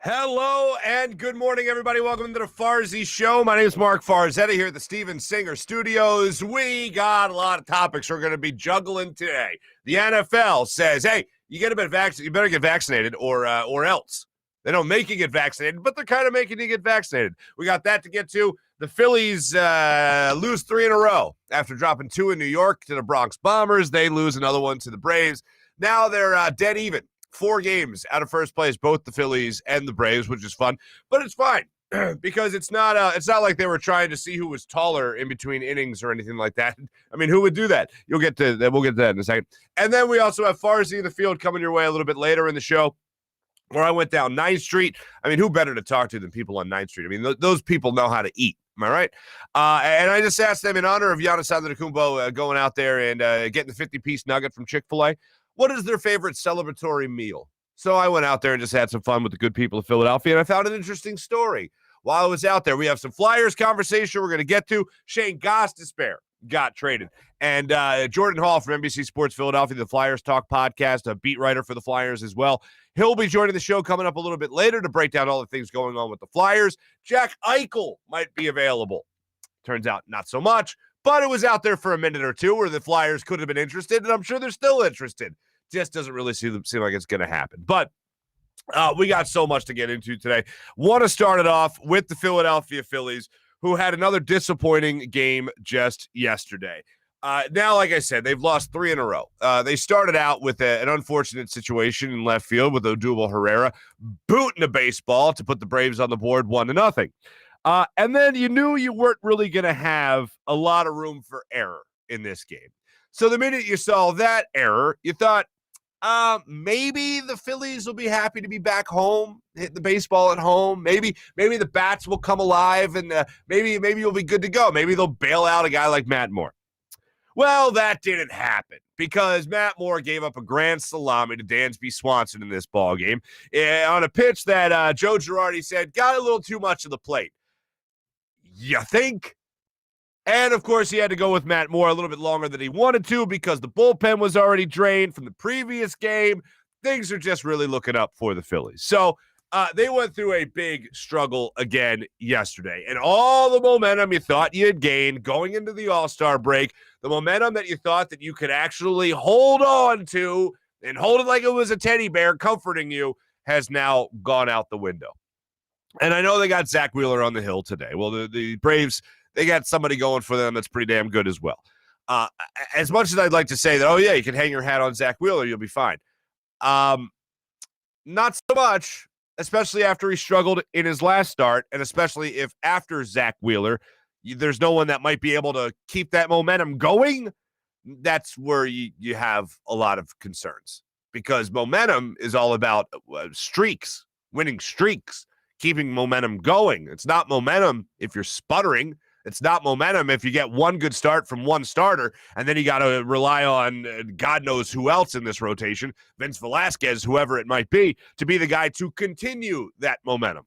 Hello and good morning, everybody. Welcome to the Farzy Show. My name is Marc Farzetta here at the Steven Singer Studios. We got a lot of topics we're going to be juggling today. The NFL says, hey, you get a bit vaccinated, you better get vaccinated or else. They don't make you get vaccinated, but they're kind of making you get vaccinated. We got that to get to. The Phillies lose 3 in a row after dropping 2 in New York to the Bronx Bombers. They lose another one to the Braves. Now they're dead even. 4 games out of first place, both the Phillies and the Braves, which is fun. But it's fine because it's not like they were trying to see who was taller in between innings or anything like that. I mean, who would do that? We'll get to that in a second. And then we also have Farzy in the field coming your way a little bit later in the show, where I went down 9th Street. I mean, who better to talk to than people on 9th Street? I mean, those people know how to eat. Am I right? And I just asked them in honor of Giannis Antetokounmpo going out there and getting the 50-piece nugget from Chick-fil-A. What is their favorite celebratory meal? So I went out there and just had some fun with the good people of Philadelphia, and I found an interesting story. While I was out there, we have some Flyers conversation we're going to get to. Shane Gostisbehere got traded. And Jordan Hall from NBC Sports Philadelphia, the Flyers Talk podcast, a beat writer for the Flyers as well. He'll be joining the show coming up a little bit later to break down all the things going on with the Flyers. Jack Eichel might be available. Turns out not so much, but it was out there for a minute or two where the Flyers could have been interested, and I'm sure they're still interested. Just doesn't really seem like it's going to happen. But we got so much to get into today. Want to start it off with the Philadelphia Phillies, who had another disappointing game just yesterday. Now, like I said, they've lost 3 in a row. They started out with an unfortunate situation in left field with Odubel Herrera booting a baseball to put the Braves on the board 1-0. And then you knew you weren't really going to have a lot of room for error in this game. So the minute you saw that error, you thought, maybe the Phillies will be happy to be back home, hitting the baseball at home. Maybe the bats will come alive, and maybe you'll be good to go. Maybe they'll bail out a guy like Matt Moore. Well, that didn't happen because Matt Moore gave up a grand salami to Dansby Swanson in this ballgame on a pitch that Joe Girardi said got a little too much of the plate. You think? And, of course, he had to go with Matt Moore a little bit longer than he wanted to because the bullpen was already drained from the previous game. Things are just really looking up for the Phillies. So they went through a big struggle again yesterday. And all the momentum you thought you had gained going into the All-Star break, the momentum that you thought that you could actually hold on to and hold it like it was a teddy bear comforting you, has now gone out the window. And I know they got Zach Wheeler on the hill today. Well, the Braves, they got somebody going for them that's pretty damn good as well. As much as I'd like to say that, oh, yeah, you can hang your hat on Zach Wheeler, you'll be fine. Not so much, especially after he struggled in his last start, and especially if after Zach Wheeler, there's no one that might be able to keep that momentum going. That's where you have a lot of concerns because momentum is all about streaks, winning streaks, keeping momentum going. It's not momentum if you're sputtering. It's not momentum if you get one good start from one starter, and then you got to rely on God knows who else in this rotation, Vince Velasquez, whoever it might be, to be the guy to continue that momentum.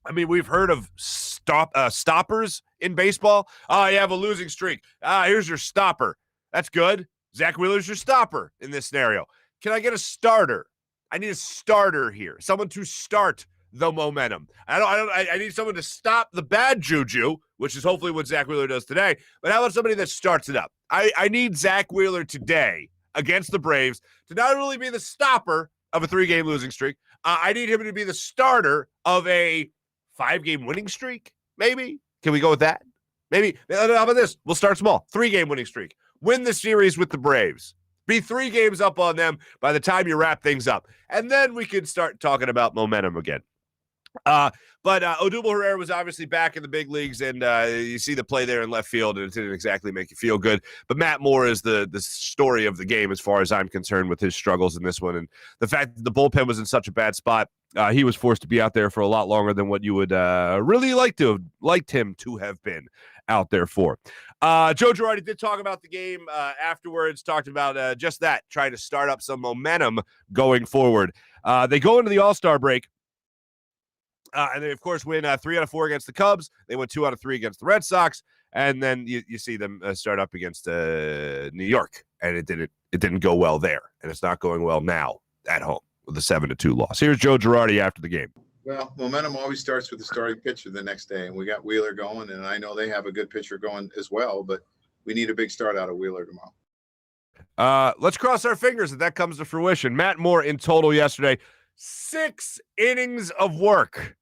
I mean, we've heard of stoppers in baseball. Oh, you have a losing streak. Here's your stopper. That's good. Zach Wheeler's your stopper in this scenario. Can I get a starter? I need a starter here. Someone to start the momentum. I need someone to stop the bad juju, which is hopefully what Zach Wheeler does today. But how about somebody that starts it up? I need Zach Wheeler today against the Braves to not only be the stopper of a 3-game losing streak, I need him to be the starter of a 5-game winning streak, maybe. Can we go with that? Maybe. How about this? We'll start small. 3-game winning streak. Win the series with the Braves. Be 3 games up on them by the time you wrap things up. And then we can start talking about momentum again. But Odubel Herrera was obviously back in the big leagues, and you see the play there in left field, and it didn't exactly make you feel good. But Matt Moore is the story of the game as far as I'm concerned with his struggles in this one. And the fact that the bullpen was in such a bad spot, he was forced to be out there for a lot longer than what you would really liked him to have been out there for. Joe Girardi did talk about the game afterwards, talked about just that, trying to start up some momentum going forward. They go into the All-Star break. And they, of course, win 3 out of 4 against the Cubs. They win 2 out of 3 against the Red Sox. And then you see them start up against New York. And it didn't go well there. And it's not going well now at home with a 7-2 loss. Here's Joe Girardi after the game. Well, momentum always starts with the starting pitcher the next day, and we got Wheeler going, and I know they have a good pitcher going as well, but we need a big start out of Wheeler tomorrow. Let's cross our fingers that comes to fruition. Matt Moore in total yesterday, 6 innings of work,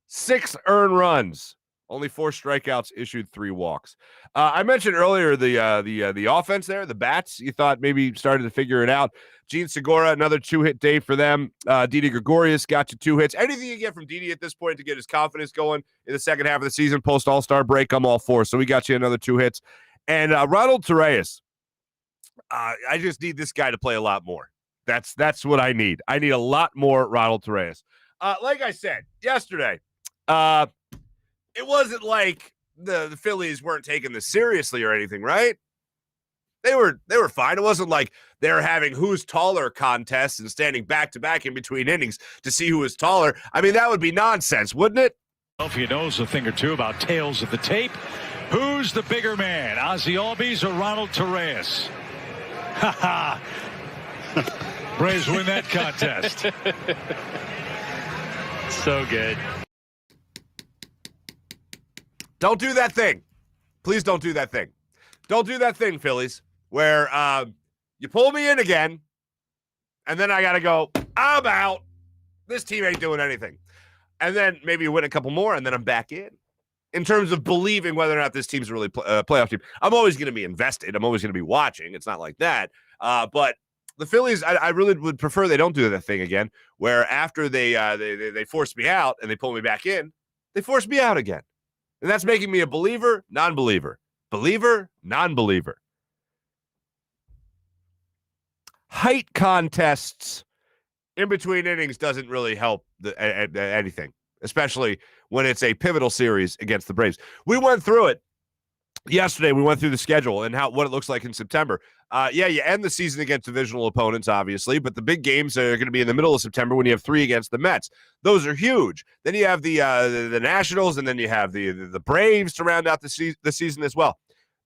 6 earned runs, only 4 strikeouts, issued 3 walks. I mentioned earlier the offense there, the bats. You thought maybe started to figure it out. Gene Segura, another 2-hit day for them. Didi Gregorius got you 2 hits. Anything you get from Didi at this point to get his confidence going in the second half of the season, post All-Star break, I'm all for. So we got you another 2 hits. And Ronald Torreyes, I just need this guy to play a lot more. That's what I need. I need a lot more Ronald Torreyes. Like I said yesterday, it wasn't like the Phillies weren't taking this seriously or anything, right? They were fine. It wasn't like they were having who's taller contests and standing back to back in between innings to see who was taller. I mean, that would be nonsense, wouldn't it? Philadelphia knows a thing or two about tales of the tape. Who's the bigger man, Ozzie Albies or Ronald Torreyes? Ha ha! Braves win that contest. So good. Don't do that thing. Please don't do that thing. Don't do that thing, Phillies, where you pull me in again, and then I got to go, I'm out. This team ain't doing anything. And then maybe you win a couple more, and then I'm back in terms of believing whether or not this team's really a playoff team. I'm always going to be invested. I'm always going to be watching. It's not like that. But the Phillies, I really would prefer they don't do that thing again, where after they force me out and they pull me back in, they force me out again. And that's making me a believer, non-believer. Believer, non-believer. Height contests in between innings doesn't really help anything, especially when it's a pivotal series against the Braves. We went through it yesterday. We went through the schedule and what it looks like in September. You end the season against divisional opponents, obviously, but the big games are going to be in the middle of September when you have 3 against the Mets. Those are huge. Then you have the Nationals, and then you have the Braves to round out the season as well.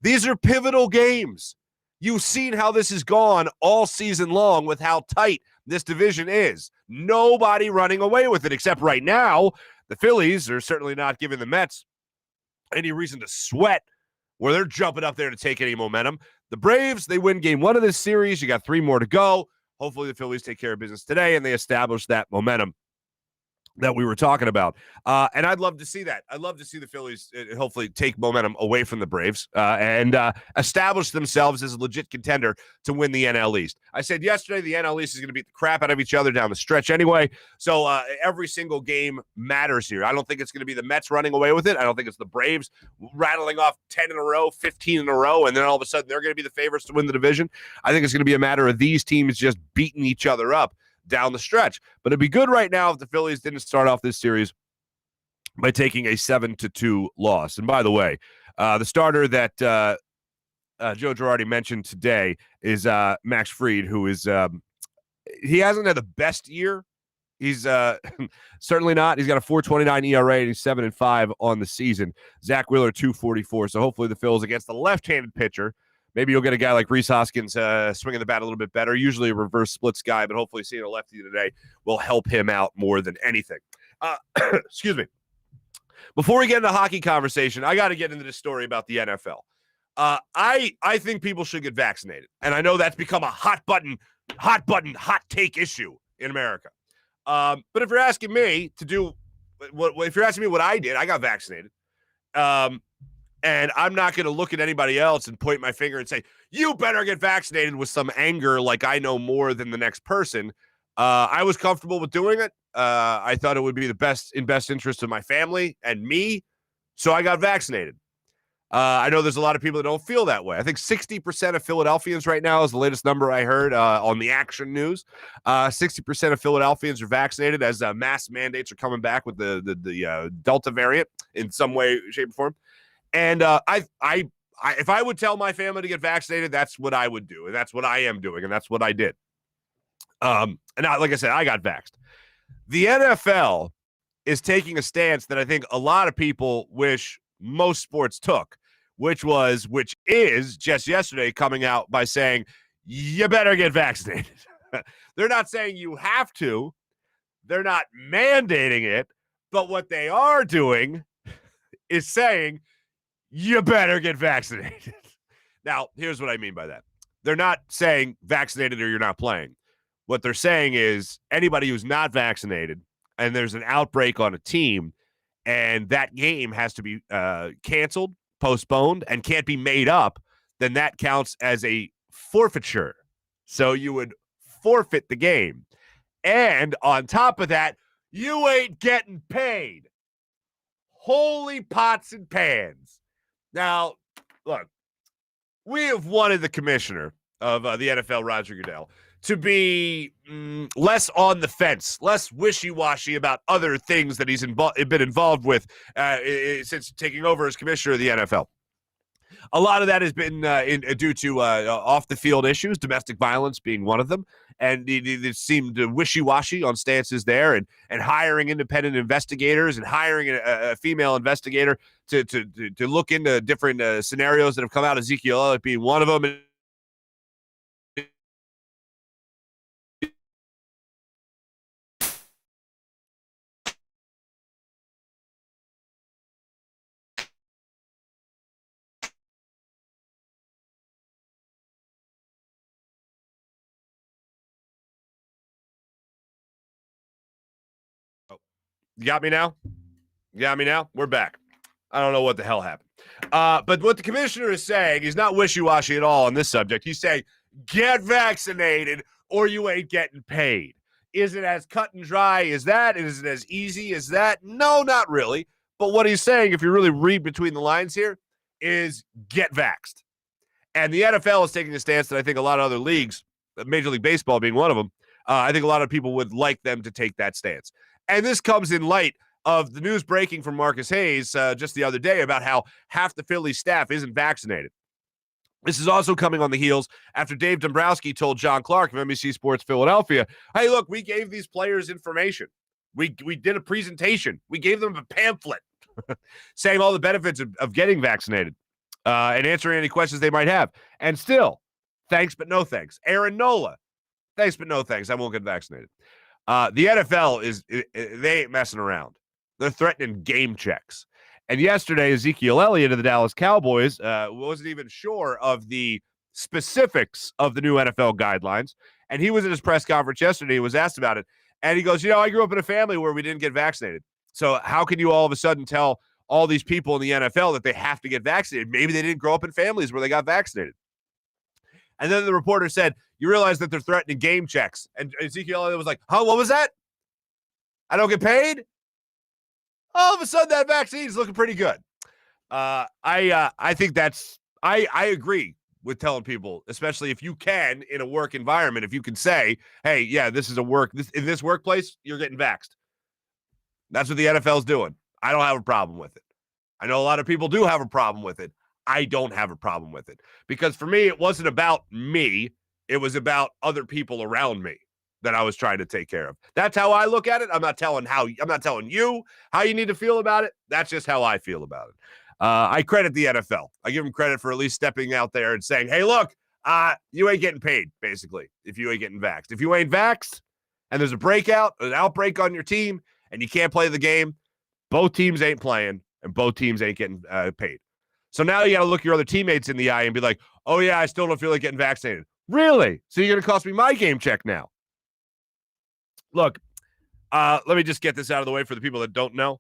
These are pivotal games. You've seen how this has gone all season long with how tight this division is. Nobody running away with it, except right now, the Phillies are certainly not giving the Mets any reason to sweat where they're jumping up there to take any momentum. The Braves, they win game 1 of this series. You got 3 more to go. Hopefully the Phillies take care of business today and they establish that momentum that we were talking about. And I'd love to see that. I'd love to see the Phillies hopefully take momentum away from the Braves and establish themselves as a legit contender to win the NL East. I said yesterday the NL East is going to beat the crap out of each other down the stretch anyway. So every single game matters here. I don't think it's going to be the Mets running away with it. I don't think it's the Braves rattling off 10 in a row, 15 in a row, and then all of a sudden they're going to be the favorites to win the division. I think it's going to be a matter of these teams just beating each other up down the stretch. But it'd be good right now if the Phillies didn't start off this series by taking a 7-2 loss. And by the way, the starter that Joe Girardi mentioned today is Max Fried, who is he hasn't had the best year. He's certainly not. He's got a 4.29 ERA and he's 7-5 on the season. Zach Wheeler 2.44. So hopefully the Phils against the left-handed pitcher. Maybe you'll get a guy like Rhys Hoskins swinging the bat a little bit better. Usually a reverse splits guy, but hopefully seeing a lefty today will help him out more than anything. Excuse me. Before we get into hockey conversation, I got to get into this story about the NFL. I think people should get vaccinated, and I know that's become a hot take issue in America. But if you're asking me to do if you're asking me what I did, I got vaccinated. And I'm not going to look at anybody else and point my finger and say, you better get vaccinated with some anger like I know more than the next person. I was comfortable with doing it. I thought it would be the best interest of my family and me. So I got vaccinated. I know there's a lot of people that don't feel that way. I think 60% of Philadelphians right now is the latest number I heard on the Action News. 60% of Philadelphians are vaccinated as mass mandates are coming back with the Delta variant in some way, shape, or form. And if I would tell my family to get vaccinated, that's what I would do. And that's what I am doing. And that's what I did. And like I said, I got vaxxed. The NFL is taking a stance that I think a lot of people wish most sports took, which is just yesterday coming out by saying, you better get vaccinated. They're not saying you have to. They're not mandating it, but what they are doing is saying, you better get vaccinated. Now, here's what I mean by that. They're not saying vaccinated or you're not playing. What they're saying is anybody who's not vaccinated and there's an outbreak on a team and that game has to be canceled, postponed, and can't be made up, then that counts as a forfeiture. So you would forfeit the game. And on top of that, you ain't getting paid. Holy pots and pans. Now, look, we have wanted the commissioner of the NFL, Roger Goodell, to be less on the fence, less wishy-washy about other things that he's been involved with since taking over as commissioner of the NFL. A lot of that has been due to off-the-field issues, domestic violence being one of them, and it seemed wishy-washy on stances there, and hiring independent investigators and hiring a female investigator to look into different scenarios that have come out, Ezekiel Elliott being one of them. You got me now? You got me now? We're back. I don't know what the hell happened. But what the commissioner is saying, he's not wishy-washy at all on this subject. He's saying, get vaccinated or you ain't getting paid. Is it as cut and dry as that? Is it as easy as that? No, not really. But what he's saying, if you really read between the lines here, is get vaxxed. And the NFL is taking a stance that I think a lot of other leagues, Major League Baseball being one of them, I think a lot of people would like them to take that stance. And this comes in light of the news breaking from Marcus Hayes just the other day about how half the Phillies staff isn't vaccinated. This is also coming on the heels after Dave Dombrowski told John Clark of NBC Sports Philadelphia, hey, look, we gave these players information. We did a presentation. We gave them a pamphlet saying all the benefits of getting vaccinated and answering any questions they might have. And still, thanks but no thanks. Aaron Nola, thanks but no thanks. I won't get vaccinated. The NFL they ain't messing around. They're threatening game checks. And yesterday, Ezekiel Elliott of the Dallas Cowboys wasn't even sure of the specifics of the new NFL guidelines. And he was at his press conference yesterday. He was asked about it. And he goes, I grew up in a family where we didn't get vaccinated. So how can you all of a sudden tell all these people in the NFL that they have to get vaccinated? Maybe they didn't grow up in families where they got vaccinated. And then the reporter said, you realize that they're threatening game checks. And Ezekiel Elliott was like, huh, what was that? I don't get paid? All of a sudden, that vaccine is looking pretty good. I think I agree with telling people, especially if you can in a work environment, if you can say, hey, yeah, this is in this workplace, you're getting vaxxed. That's what the NFL is doing. I don't have a problem with it. I know a lot of people do have a problem with it. I don't have a problem with it because for me, it wasn't about me. It was about other people around me that I was trying to take care of. That's how I look at it. I'm not telling you how you need to feel about it. That's just how I feel about it. I credit the NFL. I give them credit for at least stepping out there and saying, hey, look, you ain't getting paid, basically, if you ain't getting vaxxed. If you ain't vaxxed and there's an outbreak on your team and you can't play the game, both teams ain't playing and both teams ain't getting paid. So now you got to look your other teammates in the eye and be like, oh, yeah, I still don't feel like getting vaccinated. Really? So you're going to cost me my game check now? Look, let me just get this out of the way for the people that don't know.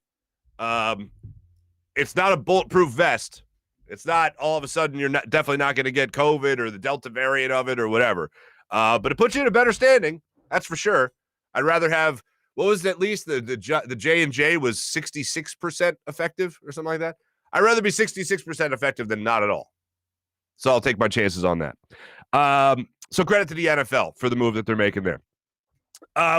It's not a bulletproof vest. It's not all of a sudden you're definitely not going to get COVID or the Delta variant of it or whatever. But it puts you in a better standing. That's for sure. I'd rather have, what was it, at least the J&J was 66% effective or something like that. I'd rather be 66% effective than not at all. So I'll take my chances on that. So credit to the NFL for the move that they're making there.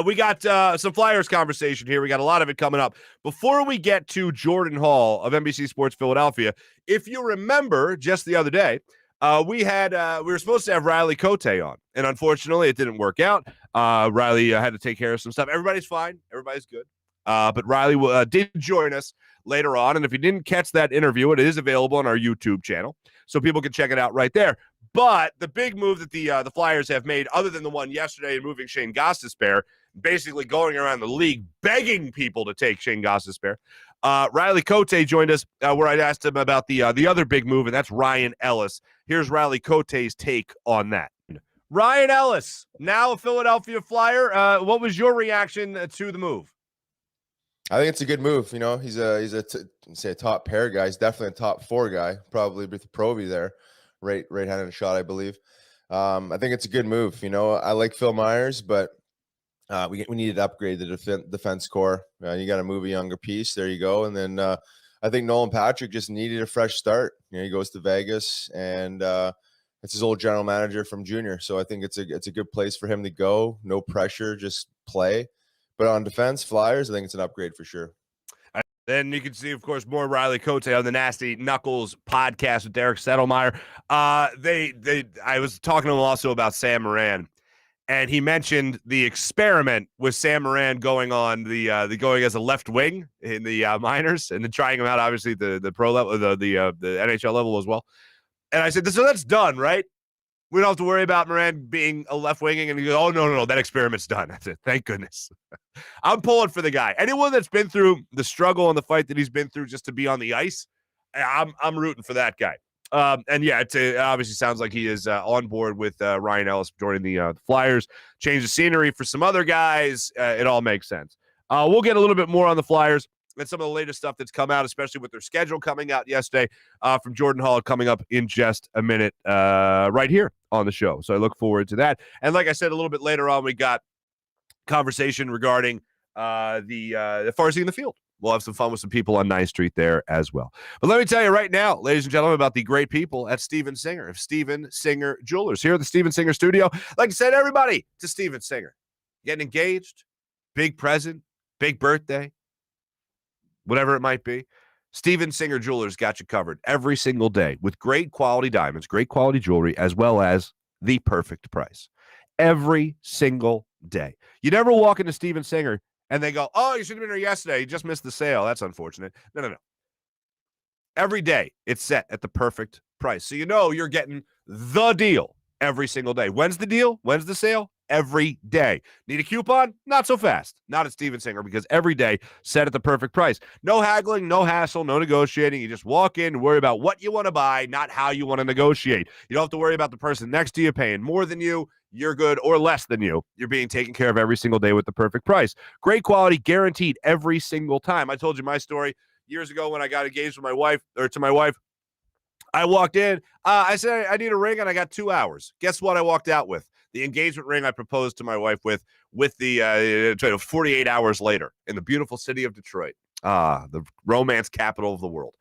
We got some Flyers conversation here. We got a lot of it coming up. Before we get to Jordan Hall of NBC Sports Philadelphia, if you remember just the other day, we were supposed to have Riley Cote on, and unfortunately it didn't work out. Riley had to take care of some stuff. Everybody's fine. Everybody's good. But Riley did join us later on, and if you didn't catch that interview, it is available on our YouTube channel, so people can check it out right there. But the big move that the Flyers have made, other than the one yesterday in moving Shane Gostisbehere, basically going around the league begging people to take Shane Gostisbehere. Riley Cote joined us where I asked him about the other big move, and that's Ryan Ellis. Here's Riley Cote's take on that. Ryan Ellis, now a Philadelphia Flyer. What was your reaction to the move? I think it's a good move. You know, he's a top pair guy. He's definitely a top 4 guy, probably with Provy there, right-handed shot, I believe. I think it's a good move. You know, I like Phil Myers, but we needed to upgrade the defense core. You got to move a younger piece. There you go. And then I think Nolan Patrick just needed a fresh start. You know, he goes to Vegas, and it's his old general manager from junior. So I think it's a good place for him to go. No pressure, just play. But on defense, Flyers, I think it's an upgrade for sure. Then you can see, of course, more Riley Cote on the Nasty Knuckles podcast with Derek Settlemeyer. I was talking to him also about Sam Moran, and he mentioned the experiment with Sam Moran going on the going as a left wing in the minors, and then trying him out, obviously the pro level, the NHL level as well. And I said, so that's done, right? We don't have to worry about Moran being a left winging. And he goes, oh, no, that experiment's done. I said, thank goodness. I'm pulling for the guy. Anyone that's been through the struggle and the fight that he's been through just to be on the ice, I'm rooting for that guy. And yeah, it obviously sounds like he is on board with Ryan Ellis joining the Flyers. Change the scenery for some other guys. It all makes sense. We'll get a little bit more on the Flyers and some of the latest stuff that's come out, especially with their schedule coming out yesterday from Jordan Hall, coming up in just a minute right here on the show. So I look forward to that. And like I said, a little bit later on, we got conversation regarding the Farzy in the field. We'll have some fun with some people on 9th Street there as well. But let me tell you right now, ladies and gentlemen, about the great people at Steven Singer of Steven Singer Jewelers. Here at the Steven Singer studio, like I said, everybody to Steven Singer. Getting engaged, big present, big birthday, whatever it might be. Steven Singer Jewelers got you covered every single day with great quality diamonds, great quality jewelry, as well as the perfect price. Every single day. You never walk into Steven Singer and they go, oh, you should have been here yesterday. You just missed the sale. That's unfortunate. No. Every day it's set at the perfect price. So you know you're getting the deal every single day. When's the deal? When's the sale? Every day. Need a coupon? Not so fast. Not at Steven Singer, because every day set at the perfect price. No haggling, no hassle, no negotiating. You just walk in and worry about what you want to buy, not how you want to negotiate. You don't have to worry about the person next to you paying more than you. You're good, or less than you. You're being taken care of every single day with the perfect price. Great quality, guaranteed every single time. I told you my story years ago when I got engaged with my wife, or to my wife. I walked in. I said, I need a ring, and I got 2 hours. Guess what I walked out with? The engagement ring I proposed to my wife with the 48 hours later in the beautiful city of Detroit. The romance capital of the world.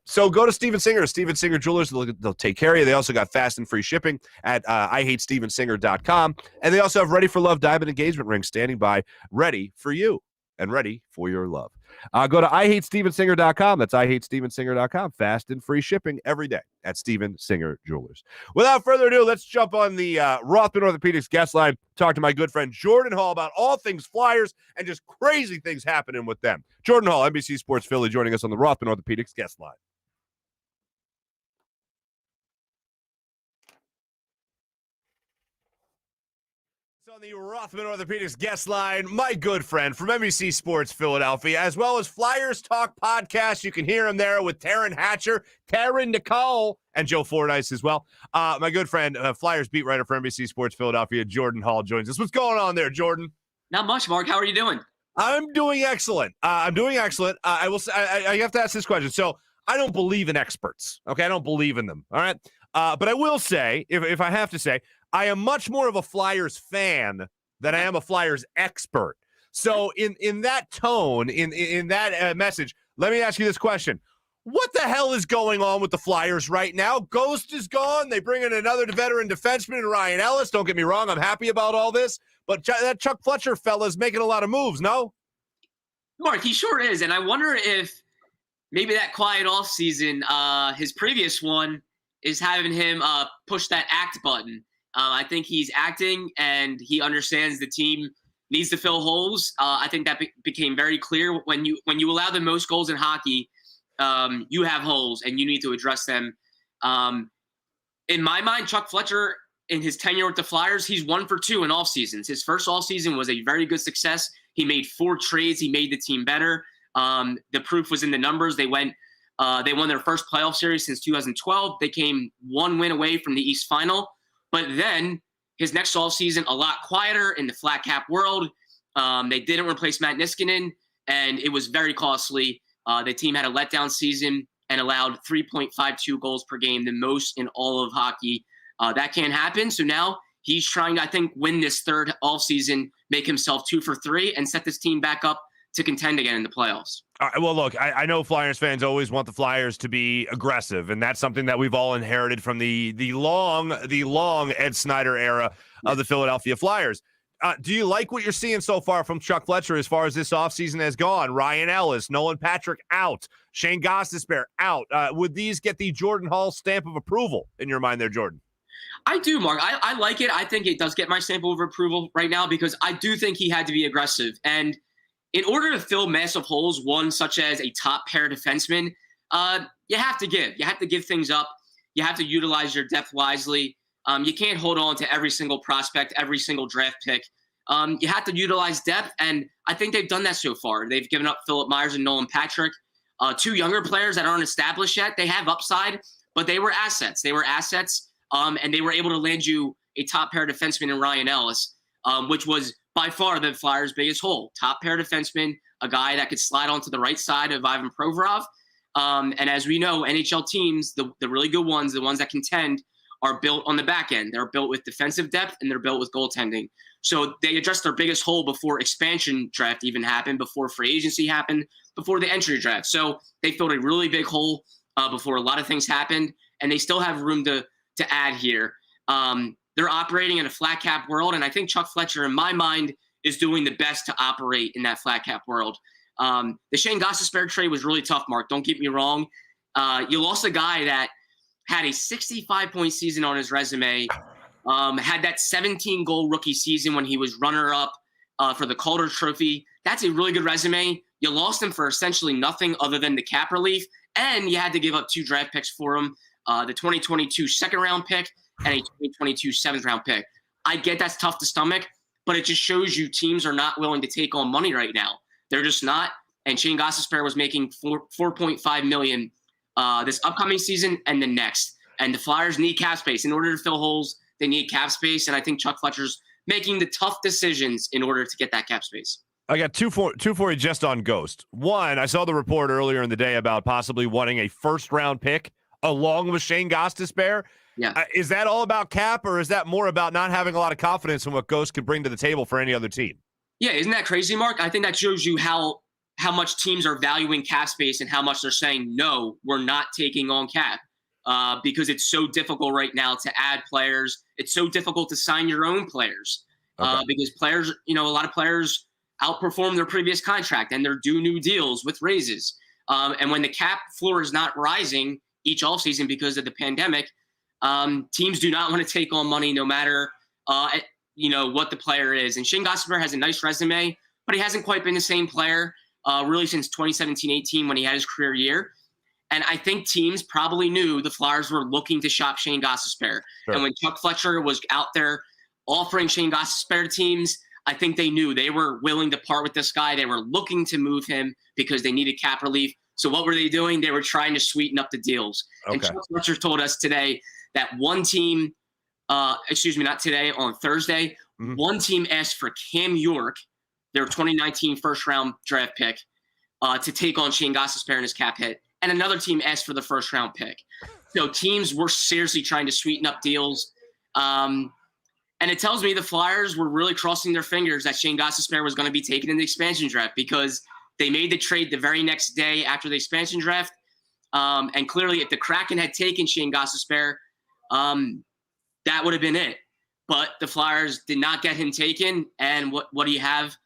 So go to Steven Singer, Steven Singer Jewelers. They'll take care of you. They also got fast and free shipping at IHateStevenSinger.com. And they also have Ready for Love diamond engagement rings standing by, ready for you and ready for your love. Go to IHateStevenSinger.com. That's IHateStevenSinger.com. Fast and free shipping every day at Steven Singer Jewelers. Without further ado, let's jump on the Rothman Orthopaedics guest line. Talk to my good friend Jordan Hall about all things Flyers and just crazy things happening with them. Jordan Hall, NBC Sports Philly, joining us on the Rothman Orthopaedics guest line. On the Rothman Orthopaedics guest line, my good friend from NBC Sports Philadelphia, as well as Flyers Talk podcast. You can hear him there with Taryn Hatcher, Taryn Nicole, and Joe Fordyce as well. My good friend, Flyers beat writer for NBC Sports Philadelphia, Jordan Hall, joins us. What's going on there, Jordan? Not much, Mark. How are you doing? I'm doing excellent. I will say, I have to ask this question. So I don't believe in experts. Okay, I don't believe in them. All right. But I will say, if I have to say, I am much more of a Flyers fan than I am a Flyers expert. So in that tone, in that message, let me ask you this question. What the hell is going on with the Flyers right now? Ghost is gone. They bring in another veteran defenseman, Ryan Ellis. Don't get me wrong. I'm happy about all this. But that Chuck Fletcher fella is making a lot of moves, no? Mark, he sure is. And I wonder if maybe that quiet offseason, his previous one, is having him push that act button. I think he's acting, and he understands the team needs to fill holes. I think that became very clear when you allow the most goals in hockey. You have holes, and you need to address them. in my mind, Chuck Fletcher, in his tenure with the Flyers, he's 1 for 2 in off seasons. His first off season was a very good success. He made 4 trades. He made the team better. The proof was in the numbers. They won their first playoff series since 2012. They came 1 win away from the East Final. But then his next offseason, a lot quieter in the flat cap world. They didn't replace Matt Niskanen, and it was very costly. The team had a letdown season and allowed 3.52 goals per game, the most in all of hockey. That can't happen. So now he's trying to, I think, win this third offseason, make himself 2 for 3, and set this team back up to contend again in the playoffs. All right, well, look, I know Flyers fans always want the Flyers to be aggressive, and that's something that we've all inherited from the long Ed Snyder era of the Philadelphia Flyers. Do you like what you're seeing so far from Chuck Fletcher as far as this offseason has gone? Ryan Ellis, Nolan Patrick out, Shane Gostisbehere out. Would these get the Jordan Hall stamp of approval in your mind there, Jordan? I do, Mark. I like it. I think it does get my stamp of approval right now because I do think he had to be aggressive. And in order to fill massive holes, one such as a top pair defenseman, you have to give. You have to give things up. You have to utilize your depth wisely. You can't hold on to every single prospect, every single draft pick. You have to utilize depth, and I think they've done that so far. They've given up Philip Myers and Nolan Patrick, 2 younger players that aren't established yet. They have upside, but they were assets. And they were able to land you a top pair defenseman in Ryan Ellis, which was by far the Flyers' biggest hole. Top pair defenseman, a guy that could slide onto the right side of Ivan Provorov. And as we know, NHL teams, the really good ones, the ones that contend, are built on the back end. They're built with defensive depth, and they're built with goaltending. So they addressed their biggest hole before expansion draft even happened, before free agency happened, before the entry draft. So they filled a really big hole before a lot of things happened, and they still have room to add here. They're operating in a flat cap world, and I think Chuck Fletcher, in my mind, is doing the best to operate in that flat cap world. The Shane Gostisbehere trade was really tough, Mark. Don't get me wrong. You lost a guy that had a 65-point season on his resume, had that 17-goal rookie season when he was runner-up for the Calder Trophy. That's a really good resume. You lost him for essentially nothing other than the cap relief, and you had to give up 2 draft picks for him, the 2022 second-round pick and a 2022 seventh-round pick. I get that's tough to stomach, but it just shows you teams are not willing to take on money right now. They're just not, and Shane Gostisbehere was making $4.5 million this upcoming season and the next. And the Flyers need cap space. In order to fill holes, they need cap space, and I think Chuck Fletcher's making the tough decisions in order to get that cap space. I got two for you just on Ghost. One, I saw the report earlier in the day about possibly wanting a first-round pick along with Shane Gostisbehere. Yeah. Is that all about cap, or is that more about not having a lot of confidence in what Ghost could bring to the table for any other team? Yeah, isn't that crazy, Mark? I think that shows you how much teams are valuing cap space and how much they're saying, no, we're not taking on cap because it's so difficult right now to add players. It's so difficult to sign your own players because players, a lot of players outperform their previous contract and they're due new deals with raises. And when the cap floor is not rising each offseason because of the pandemic, teams do not want to take on money no matter, what the player is. And Shane Gostisbehere has a nice resume, but he hasn't quite been the same player really since 2017-18 when he had his career year. And I think teams probably knew the Flyers were looking to shop Shane Gostisbehere. Sure. And when Chuck Fletcher was out there offering Shane Gostisbehere to teams, I think they knew they were willing to part with this guy. They were looking to move him because they needed cap relief. So what were they doing? They were trying to sweeten up the deals. Okay. And Chuck Fletcher told us today that one team, not today, on Thursday, one team asked for Cam York, their 2019 first-round draft pick, to take on Shane Gostisbehere in his cap hit. And another team asked for the first-round pick. So teams were seriously trying to sweeten up deals. And it tells me the Flyers were really crossing their fingers that Shane Gostisbehere was going to be taken in the expansion draft because they made the trade the very next day after the expansion draft. And clearly, if the Kraken had taken Shane Gostisbehere, that would have been it. But the Flyers did not get him taken. And what do you have?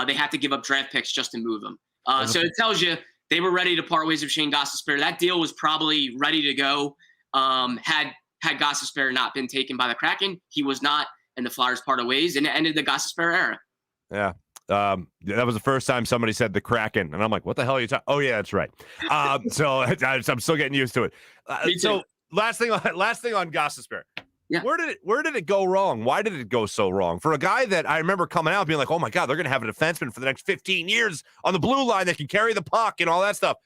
They have to give up draft picks just to move him. So it tells you they were ready to part ways with Shane Gostisbehere. That deal was probably ready to go. Had Gostisbehere not been taken by the Kraken, he was not, and the Flyers parted ways, and it ended the Gostisbehere era. Yeah. That was the first time somebody said the Kraken, and I'm like, what the hell are you talking? Oh, yeah, that's right. So I'm still getting used to it. So last thing on Gostisbehere. Yeah. Where did it go wrong? Why did it go so wrong? For a guy that I remember coming out being like, oh my God, they're going to have a defenseman for the next 15 years on the blue line that can carry the puck and all that stuff.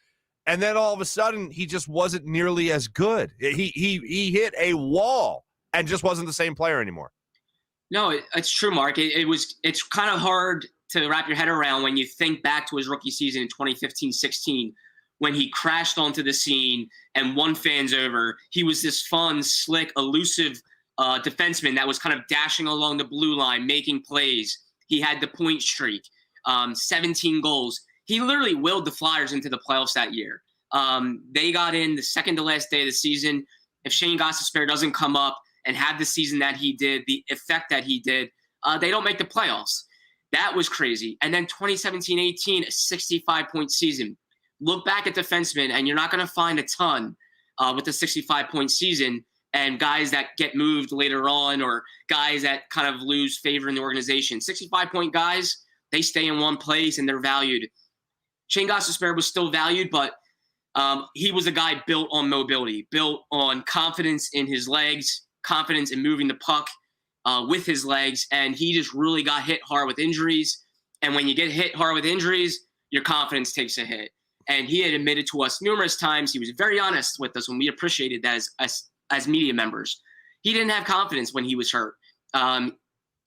And then all of a sudden, he just wasn't nearly as good. He hit a wall and just wasn't the same player anymore. No, it's true, Mark. It's kind of hard to wrap your head around when you think back to his rookie season in 2015-16 when he crashed onto the scene and won fans over. He was this fun, slick, elusive defenseman that was kind of dashing along the blue line, making plays. He had the point streak, 17 goals. He literally willed the Flyers into the playoffs that year. They got in the second to last day of the season. If Shane Gostisbehere doesn't come up and have the season that he did, the effect that he did, they don't make the playoffs. That was crazy. And then 2017-18, a 65-point season. Look back at defensemen, and you're not going to find a ton with a 65-point season and guys that get moved later on or guys that kind of lose favor in the organization. 65-point guys, they stay in one place, and they're valued. Shane Gostisbehere was still valued, but he was a guy built on mobility, built on confidence in his legs, confidence in moving the puck with his legs, and he just really got hit hard with injuries. And when you get hit hard with injuries, your confidence takes a hit. And he had admitted to us numerous times, he was very honest with us, and we appreciated that as media members. He didn't have confidence when he was hurt. In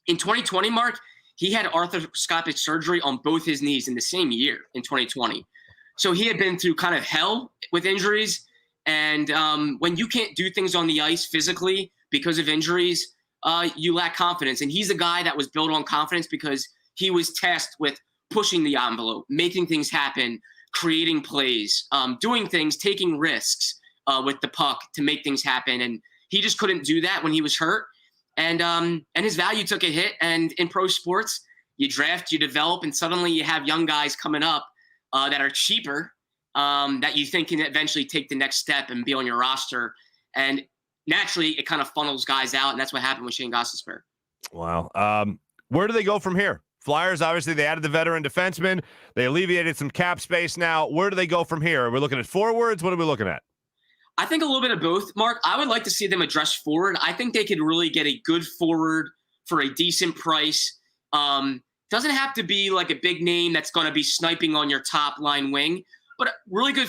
2020, Mark, he had arthroscopic surgery on both his knees in the same year in 2020. So he had been through kind of hell with injuries. And when you can't do things on the ice physically because of injuries, you lack confidence. And he's a guy that was built on confidence because he was tasked with pushing the envelope, making things happen, creating plays, doing things, taking risks with the puck to make things happen. And he just couldn't do that when he was hurt. And his value took a hit. And in pro sports, you draft, you develop, and suddenly you have young guys coming up that are cheaper that you think can eventually take the next step and be on your roster. And naturally, it kind of funnels guys out, and that's what happened with Shane Gostisbehere. Wow. Where do they go from here? Flyers, obviously, they added the veteran defenseman. They alleviated some cap space now. Where do they go from here? We're looking at forwards. What are we looking at? I think a little bit of both, Mark. I would like to see them address forward. I think they could really get a good forward for a decent price. Doesn't have to be like a big name that's going to be sniping on your top line wing, but a really good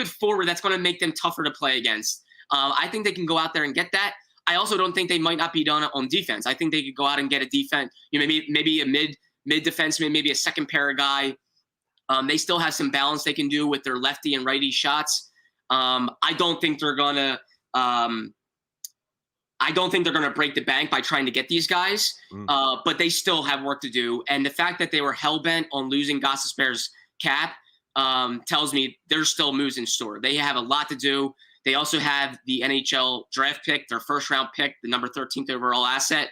forward that's going to make them tougher to play against. I think they can go out there and get that. I also don't think they might not be done on defense. I think they could go out and get a defense, maybe a mid defenseman, maybe a second pair guy. They still have some balance they can do with their lefty and righty shots. I don't think they're gonna break the bank by trying to get these guys, but they still have work to do. And the fact that they were hell-bent on losing Gostisbehere's cap tells me there's still moves in store. They have a lot to do. They also have the NHL draft pick, their first-round pick, the number 13th overall asset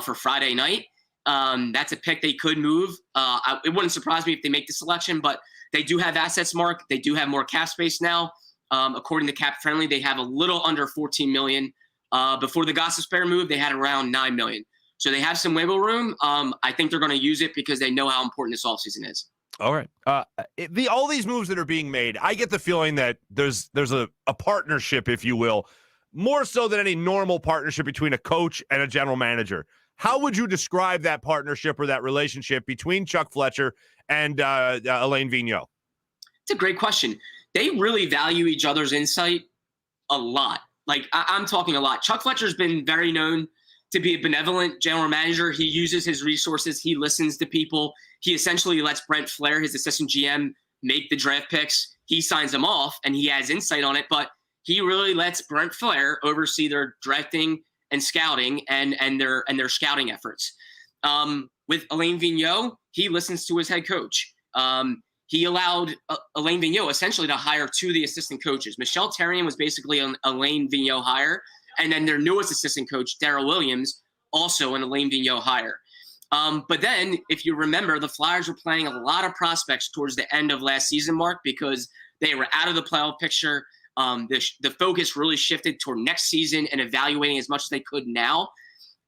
for Friday night. That's a pick they could move. It wouldn't surprise me if they make the selection, but they do have assets, Mark. They do have more cap space now. According to Cap Friendly, they have a little under $14 million. Before the Gostisbehere move, they had around $9 million. So they have some wiggle room. I think they're going to use it because they know how important this offseason is. All right. All these moves that are being made, I get the feeling that there's a partnership, if you will, more so than any normal partnership between a coach and a general manager. How would you describe that partnership or that relationship between Chuck Fletcher and Alain Vigneault? It's a great question. They really value each other's insight a lot. Like, I'm talking a lot. Chuck Fletcher's been very known to be a benevolent general manager. He uses his resources. He listens to people. He essentially lets Brent Flair, his assistant GM, make the draft picks. He signs them off, and he has insight on it, but he really lets Brent Flair oversee their drafting and scouting and their scouting efforts. With Alain Vigneault, he listens to his head coach. He allowed Alain Vigneault essentially to hire two of the assistant coaches. Michel Therrien was basically an Alain Vigneault hire, and then their newest assistant coach, Darryl Williams, also an Alain Vigneault hire. But then, if you remember, the Flyers were playing a lot of prospects towards the end of last season, Mark, because they were out of the playoff picture. The focus really shifted toward next season and evaluating as much as they could now.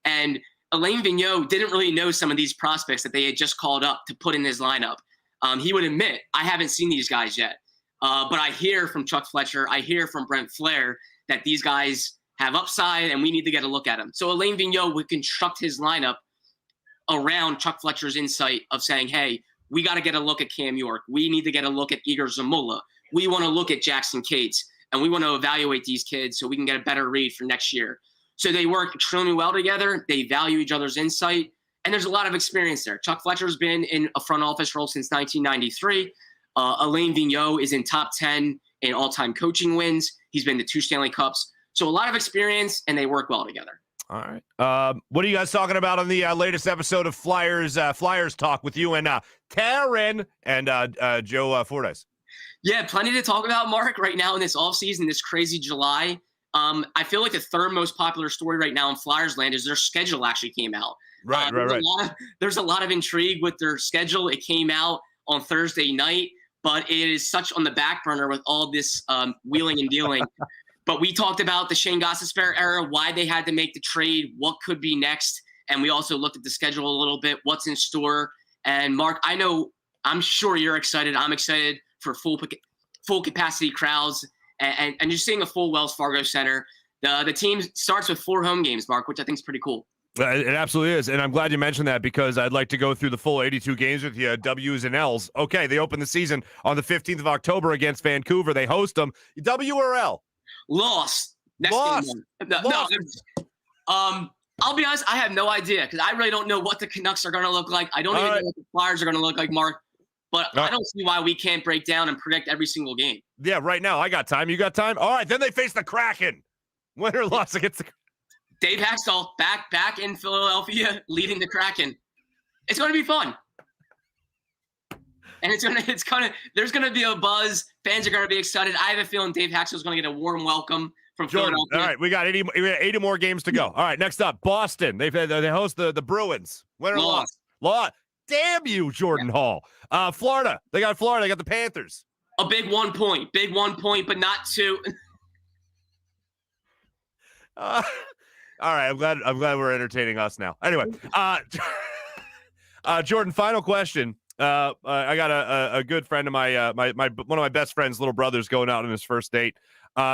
And Alain Vigneault didn't really know some of these prospects that they had just called up to put in his lineup. He would admit, I haven't seen these guys yet. But I hear from Chuck Fletcher, I hear from Brent Flair that these guys have upside and we need to get a look at them. So Alain Vigneault would construct his lineup around Chuck Fletcher's insight of saying, hey, we got to get a look at Cam York. We need to get a look at Igor Zamula. We want to look at Jackson Cates, and we want to evaluate these kids so we can get a better read for next year. So they work extremely well together. They value each other's insight, and there's a lot of experience there. Chuck Fletcher's been in a front office role since 1993. Alain Vigneault is in top 10 in all-time coaching wins. He's been to 2 Stanley Cups. So a lot of experience, and they work well together. All right. What are you guys talking about on the latest episode of Flyers Talk with you and Karen and Joe Fordyce? Yeah, plenty to talk about, Mark, right now in this offseason, this crazy July. I feel like the third most popular story right now in Flyers land is their schedule actually came out. Right. There's a lot of intrigue with their schedule. It came out on Thursday night, but it is such on the back burner with all this wheeling and dealing. But we talked about the Shane Gostisbehere era, why they had to make the trade, what could be next. And we also looked at the schedule a little bit, what's in store. And Mark, I'm sure you're excited. I'm excited for full capacity crowds and just seeing a full Wells Fargo Center. The team starts with 4 home games, Mark, which I think is pretty cool. It absolutely is. And I'm glad you mentioned that because I'd like to go through the full 82 games with you, W's and L's. Okay, they open the season on the 15th of October against Vancouver. They host them. W or L? Lost. Lost. No, I'll be honest, I have no idea because I really don't know what the Canucks are going to look like. I don't even know what the Flyers are going to look like, Mark. But I don't see why we can't break down and predict every single game. Yeah, right now. I got time. You got time? All right, then they face the Kraken. Win or loss against the Dave Haxtell back in Philadelphia leading the Kraken. It's going to be fun. And there's going to be a buzz. Fans are going to be excited. I have a feeling Dave Haxtell's going to get a warm welcome from Jordan. Philadelphia. All right, we got 80 more games to go. All right, next up, Boston. They host the Bruins. Win or loss? Loss. Damn you, Jordan Hall. Florida. They got the Panthers. A big 1 point, but not 2. All right, I'm glad we're entertaining us now. Anyway, Jordan, final question. I got a good friend of my one of my best friend's little brother's going out on his first date.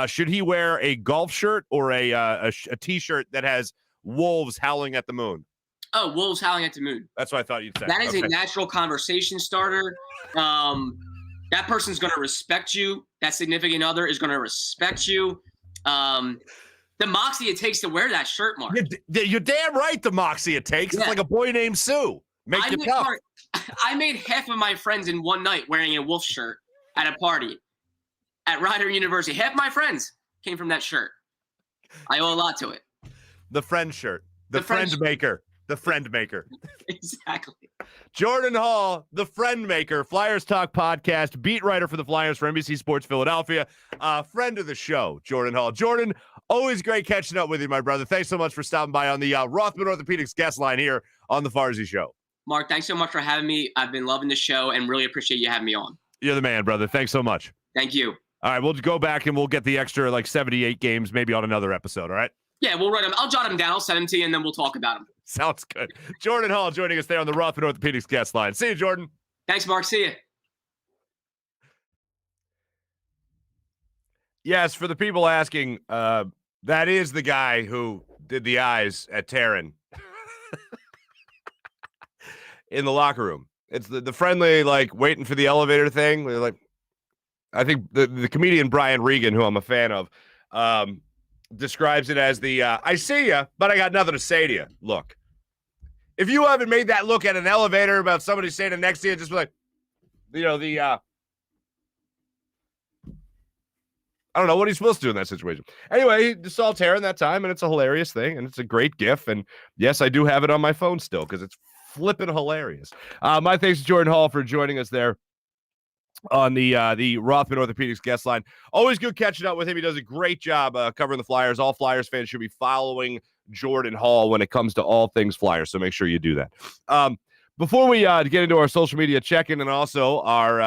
Should he wear a golf shirt or a T-shirt that has wolves howling at the moon? Oh, wolves howling at the moon. That's what I thought you'd say. That is a natural conversation starter. That person's going to respect you. That significant other is going to respect you. The moxie it takes to wear that shirt, Mark. You're damn right. The moxie it takes. Yeah. It's like a boy named Sue. Make it tough. I made half of my friends in one night wearing a wolf shirt at a party at Rider University. Half my friends came from that shirt. I owe a lot to it. The friend shirt. The friend maker. The friend maker. Exactly. Jordan Hall, the friend maker, Flyers Talk podcast, beat writer for the Flyers for NBC Sports Philadelphia, friend of the show, Jordan Hall. Jordan, always great catching up with you, my brother. Thanks so much for stopping by on the Rothman Orthopaedics guest line here on the Farzy Show. Mark, thanks so much for having me. I've been loving the show and really appreciate you having me on. You're the man, brother. Thanks so much. Thank you. All right, we'll go back and we'll get the extra 78 games maybe on another episode, all right? Yeah, we'll write them. I'll jot them down. I'll send them to you, and then we'll talk about them. Sounds good. Jordan Hall joining us there on the Rothman Orthopaedics guest line. See you, Jordan. Thanks, Mark. See you. Yes, for the people asking, that is the guy who did the eyes at Taryn in the locker room. It's the friendly, waiting for the elevator thing. I think the comedian Brian Regan, who I'm a fan of, describes it as the I see you, but I got nothing to say to you. Look, if you haven't made that look at an elevator about somebody standing next to you, just be like, I don't know what he's supposed to do in that situation. Anyway, he saw Taryn that time, and it's a hilarious thing, and it's a great gif. And yes, I do have it on my phone still because it's flipping hilarious. My thanks to Jordan Hall for joining us there on the Rothman Orthopaedics guest line. Always good catching up with him. He does a great job covering the Flyers. All Flyers fans should be following Jordan Hall when it comes to all things Flyers, so make sure you do that. Before we get into our social media check-in and also our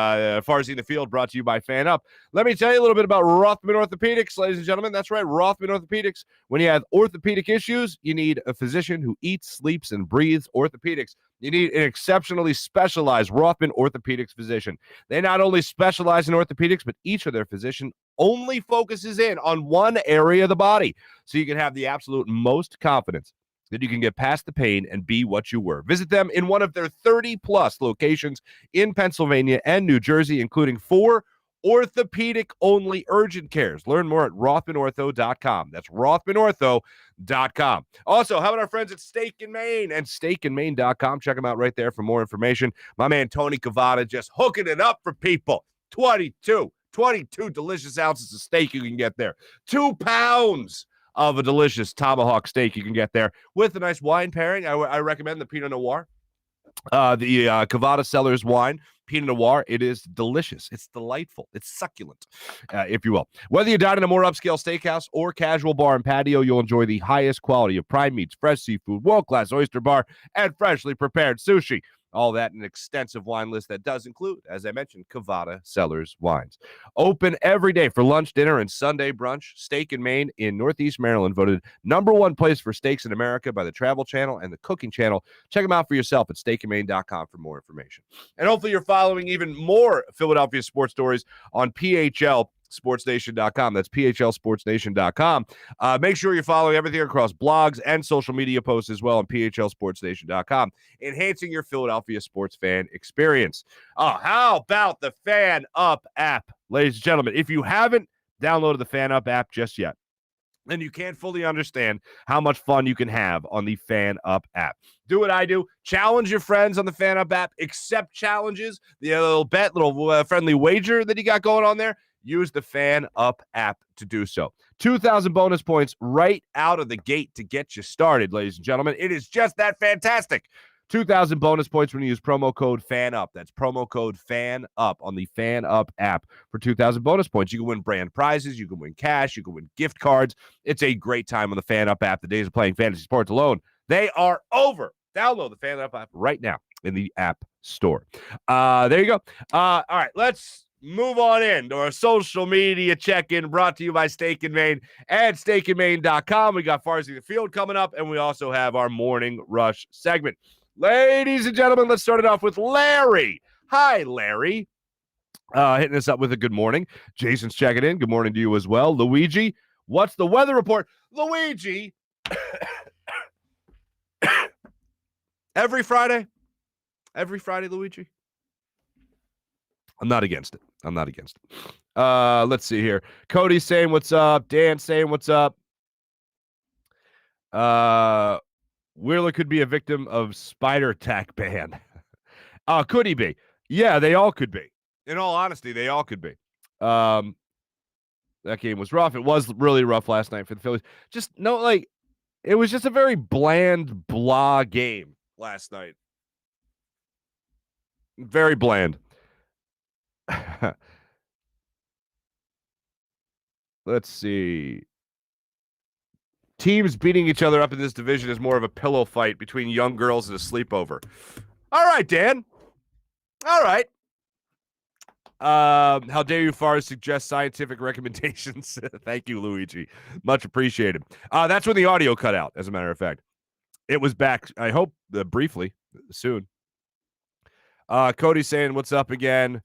Farzy in the Field brought to you by FanUp, let me tell you a little bit about Rothman Orthopaedics, ladies and gentlemen. That's right, Rothman Orthopaedics. When you have orthopedic issues, you need a physician who eats, sleeps, and breathes orthopedics. You need an exceptionally specialized Rothman Orthopaedics physician. They not only specialize in orthopedics, but each of their physicians only focuses in on one area of the body, so you can have the absolute most confidence that you can get past the pain and be what you were. Visit them in one of their 30-plus locations in Pennsylvania and New Jersey, including 4 orthopedic-only urgent cares. Learn more at RothmanOrtho.com. That's RothmanOrtho.com. Also, how about our friends at Steak and Maine and SteakandMaine.com? Check them out right there for more information. My man Tony Cavada just hooking it up for people. 22 delicious ounces of steak you can get there. 2 pounds of a delicious tomahawk steak you can get there with a nice wine pairing. I recommend the Pinot Noir, the Cavada Cellars wine. Pinot Noir, it is delicious. It's delightful. It's succulent, if you will. Whether you dine in a more upscale steakhouse or casual bar and patio, you'll enjoy the highest quality of prime meats, fresh seafood, world-class oyster bar, and freshly prepared sushi. All that in an extensive wine list that does include, as I mentioned, Cavada Cellars wines. Open every day for lunch, dinner, and Sunday brunch. Steak and Maine in Northeast Maryland, voted #1 place for steaks in America by the Travel Channel and the Cooking Channel. Check them out for yourself at steakandmaine.com for more information. And hopefully you're following even more Philadelphia sports stories on PHLSportsNation.com. That's PHLSportsNation.com. Make sure you're following everything across blogs and social media posts as well on PHLSportsNation.com, enhancing your Philadelphia sports fan experience. How about the FanUp app, ladies and gentlemen? If you haven't downloaded the FanUp app just yet, then you can't fully understand how much fun you can have on the FanUp app. Do what I do. Challenge your friends on the FanUp app. Accept challenges. The little bet, little friendly wager that you got going on there. Use the FanUp app to do so. 2,000 bonus points right out of the gate to get you started, ladies and gentlemen. It is just that fantastic. 2,000 bonus points when you use promo code FANUP. That's promo code FANUP on the FanUp app for 2,000 bonus points. You can win brand prizes. You can win cash. You can win gift cards. It's a great time on the FanUp app. The days of playing fantasy sports alone, they are over. Download the FanUp app right now in the App Store. There you go. All right, let's move on in to our social media check-in brought to you by Steak and Maine and SteakandMaine.com. We got Farzy the Field coming up, and we also have our Morning Rush segment. Ladies and gentlemen, let's start it off with Larry. Hi, Larry. Hitting us up with a good morning. Jason's checking in. Good morning to you as well. Luigi, what's the weather report? Luigi, every Friday, Luigi. I'm not against it. Let's see here. Cody's saying what's up. Dan's saying what's up. Wheeler could be a victim of spider attack ban. Could he be? Yeah, they all could be. In all honesty, they all could be. That game was rough. It was really rough last night for the Phillies. It was just a very bland, blah game last night. Very bland. Let's see. Teams beating each other up in this division is more of a pillow fight between young girls and a sleepover. All right, Dan. All right. How dare you, Farzy, suggest scientific recommendations? Thank you, Luigi. Much appreciated. That's when the audio cut out, as a matter of fact. It was back, I hope, briefly, soon. Cody's saying, what's up again?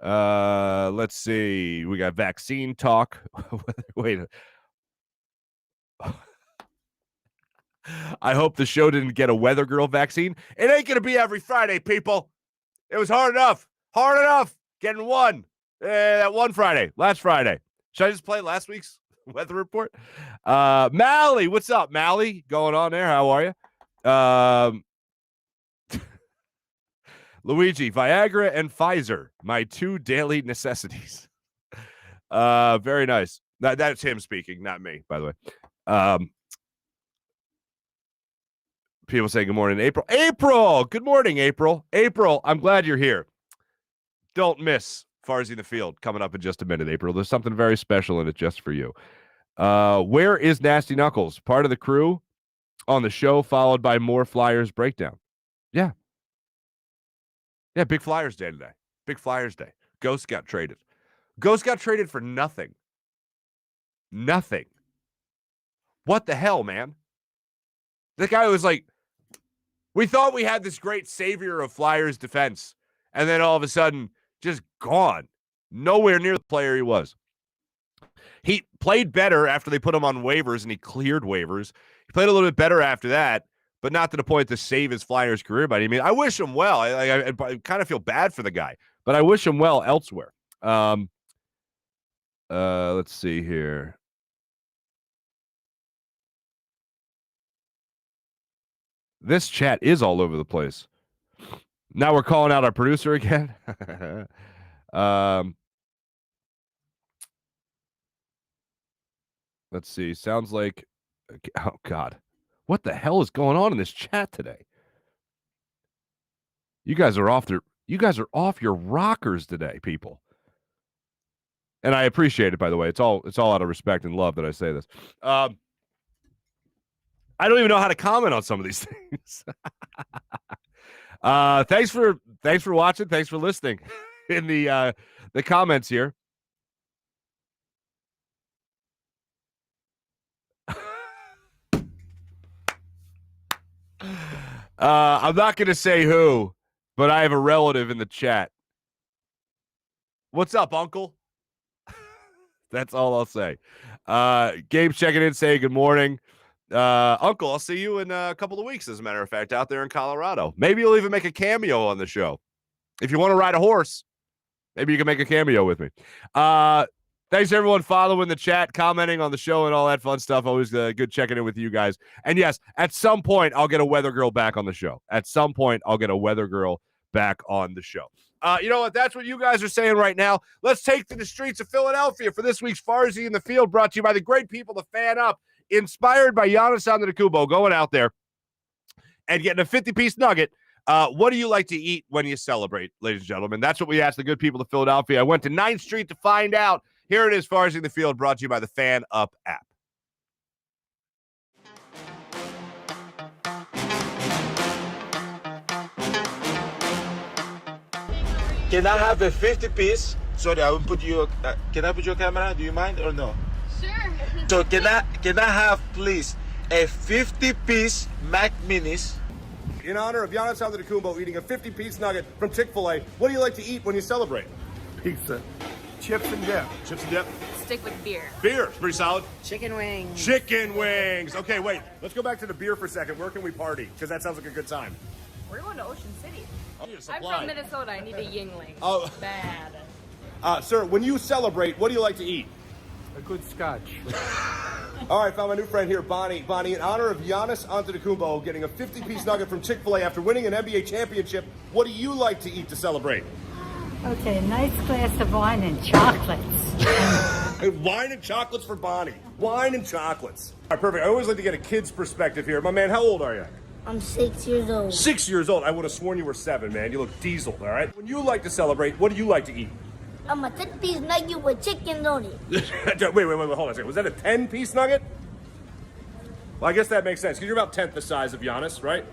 Let's see. We got vaccine talk. Wait. I hope the show didn't get a Weather Girl vaccine. It ain't going to be every Friday, people. It was hard enough. Getting one. That one Friday. Last Friday. Should I just play last week's weather report? Mally, what's up, Mally? Going on there? How are you? Luigi, Viagra and Pfizer, my 2 daily necessities. Very nice. That's him speaking, not me, by the way. People say good morning, April. April! Good morning, April. April, I'm glad you're here. Don't miss Farzy the Field coming up in just a minute, April. There's something very special in it just for you. Where is Nasty Knuckles? Part of the crew on the show, followed by more Flyers breakdown. Yeah. Yeah, big Flyers day today. Big Flyers day. Ghost got traded. Ghost got traded for nothing. Nothing. What the hell, man? The guy was like, we thought we had this great savior of Flyers defense, and then all of a sudden, just gone. Nowhere near the player he was. He played better after they put him on waivers, and he cleared waivers. He played a little bit better after that, but not to the point to save his Flyers career. But I mean, I wish him well. I kind of feel bad for the guy, but I wish him well elsewhere. Let's see here. This chat is all over the place. Now we're calling out our producer again. Let's see. Sounds like, oh God, what the hell is going on in this chat today? You guys are off your rockers today, people. And I appreciate it, by the way. It's all out of respect and love that I say this. I don't even know how to comment on some of these things. Thanks for watching. Thanks for listening in the comments here. I'm not going to say who, but I have a relative in the chat. What's up, Uncle? That's all I'll say. Gabe's checking in, saying good morning. Uncle, I'll see you in a couple of weeks, as a matter of fact, out there in Colorado. Maybe you'll even make a cameo on the show. If you want to ride a horse, maybe you can make a cameo with me. Thanks, everyone, following the chat, commenting on the show, and all that fun stuff. Always good checking in with you guys. And, yes, at some point, I'll get a weather girl back on the show. At some point, I'll get a weather girl back on the show. You know what? That's what you guys are saying right now. Let's take to the streets of Philadelphia for this week's Farzy in the Field, brought to you by the great people, the FanUp, inspired by Giannis Antetokounmpo, going out there and getting a 50-piece nugget. What do you like to eat when you celebrate, ladies and gentlemen? That's what we asked the good people of Philadelphia. I went to 9th Street to find out. Here it is, Farzy in the Field, brought to you by the FanUp app. Can I have a 50-piece? Sorry, I will put you. Can I put your camera? Do you mind or no? Sure. So can I have, please, a 50-piece Mac Minis? In honor of Giannis Antetokounmpo eating a 50-piece nugget from Chick-fil-A, what do you like to eat when you celebrate? Pizza, chips and dip. Chips and dip? Stick with beer. Beer. Pretty solid. Chicken wings. Chicken wings. Okay, wait. Let's go back to the beer for a second. Where can we party? Because that sounds like a good time. We're going to Ocean City. Oh, I'm from Minnesota. I need a Yingling. Oh. Bad. Sir, when you celebrate, what do you like to eat? A good scotch. All right, found my new friend here, Bonnie. Bonnie, in honor of Giannis Antetokounmpo getting a 50-piece nugget from Chick-fil-A after winning an NBA championship, what do you like to eat to celebrate? Okay, nice glass of wine and chocolates. Wine and chocolates for Bonnie. Wine and chocolates. All right, perfect. I always like to get a kid's perspective here. My man, how old are you? I'm 6 years old. 6 years old. I would have sworn you were 7, man. You look diesel, all right? When you like to celebrate, what do you like to eat? I'm a 10-piece nugget with chicken on it. Wait, hold on a second. Was that a 10-piece nugget? Well, I guess that makes sense, because you're about 10th the size of Giannis, right?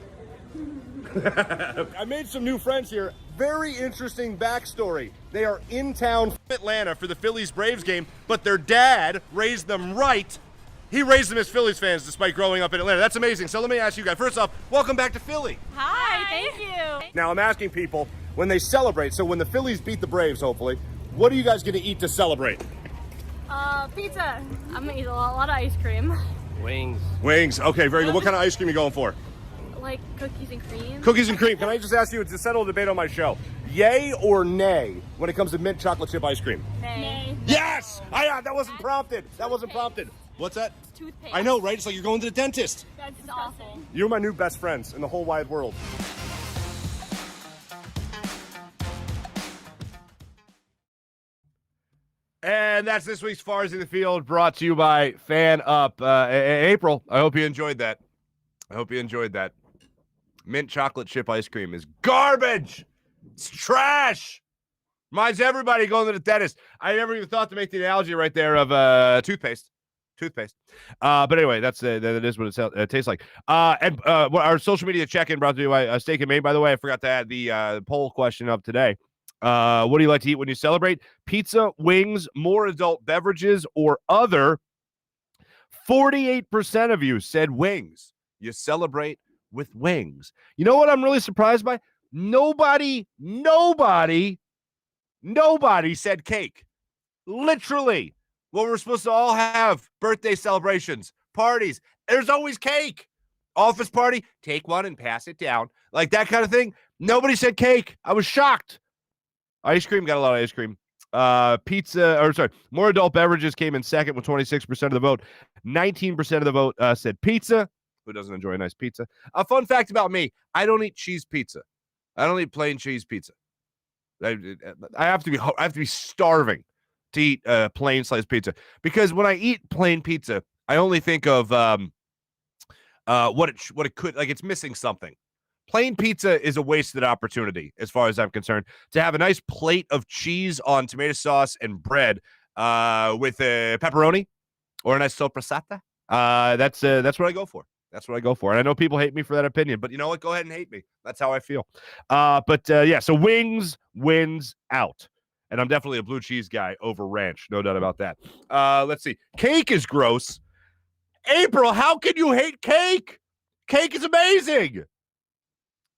I made some new friends here. Very interesting backstory. They are in town from Atlanta for the Phillies-Braves game, but their dad raised them right. He raised them as Phillies fans despite growing up in Atlanta. That's amazing. So let me ask you guys, first off, welcome back to Philly. Hi, thank you. Now I'm asking people, when they celebrate, so when the Phillies beat the Braves, hopefully, what are you guys going to eat to celebrate? Pizza. I'm going to eat a lot of ice cream. Wings. Okay, very good. What kind of ice cream are you going for? Like cookies and cream. Cookies and cream. Can I just ask you to settle a debate on my show? Yay or nay when it comes to mint chocolate chip ice cream? Nay. Yes! That wasn't prompted. What's that? It's toothpaste. I know, right? It's like you're going to the dentist. That's awful. You're my new best friends in the whole wide world. And that's this week's Farzy in the Field, brought to you by FanUp. April, I hope you enjoyed that. Mint chocolate chip ice cream is garbage. It's trash. Reminds everybody going to the dentist. I never even thought to make the analogy right there of toothpaste. But anyway, that is what it tastes like. And our social media check-in brought to you by Steak and Maine. By the way, I forgot to add the poll question up today. What do you like to eat when you celebrate? Pizza, wings, more adult beverages, or other. 48% of you said wings. You celebrate with wings. You know what I'm really surprised by? Nobody said cake. Literally, Well, we're supposed to all have birthday celebrations, parties. There's always cake. Office party, take one and pass it down. Like that kind of thing. Nobody said cake. I was shocked. Ice cream, got a lot of ice cream. More adult beverages came in second with 26% of the vote. 19% of the vote said pizza. Who doesn't enjoy a nice pizza? A fun fact about me, I don't eat cheese pizza. I don't eat plain cheese pizza. I have to be starving to eat plain sliced pizza, because when I eat plain pizza, I only think of what it could, like, it's missing something. Plain pizza is a wasted opportunity, as far as I'm concerned. To have a nice plate of cheese on tomato sauce and bread with pepperoni or a nice soppressata, that's what I go for. That's what I go for. And I know people hate me for that opinion, but you know what? Go ahead and hate me. That's how I feel. So wings wins out. And I'm definitely a blue cheese guy over ranch. No doubt about that. Let's see. Cake is gross. April, how can you hate cake? Cake is amazing.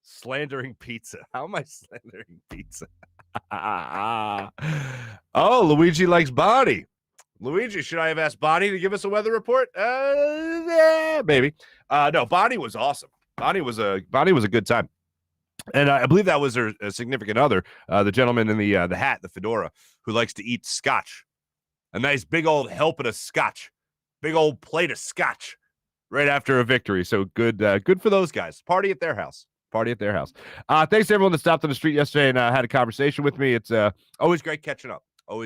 Slandering pizza. How am I slandering pizza? Oh, Luigi likes Bonnie. Luigi, should I have asked Bonnie to give us a weather report? Yeah, maybe. No, Bonnie was awesome. Bonnie was a good time. And I believe that was her significant other, the gentleman in the hat, the fedora, who likes to eat scotch. A nice big old helping of scotch. Big old plate of scotch right after a victory. So good for those guys. Party at their house. Thanks to everyone that stopped on the street yesterday and had a conversation with me. It's always great catching up. All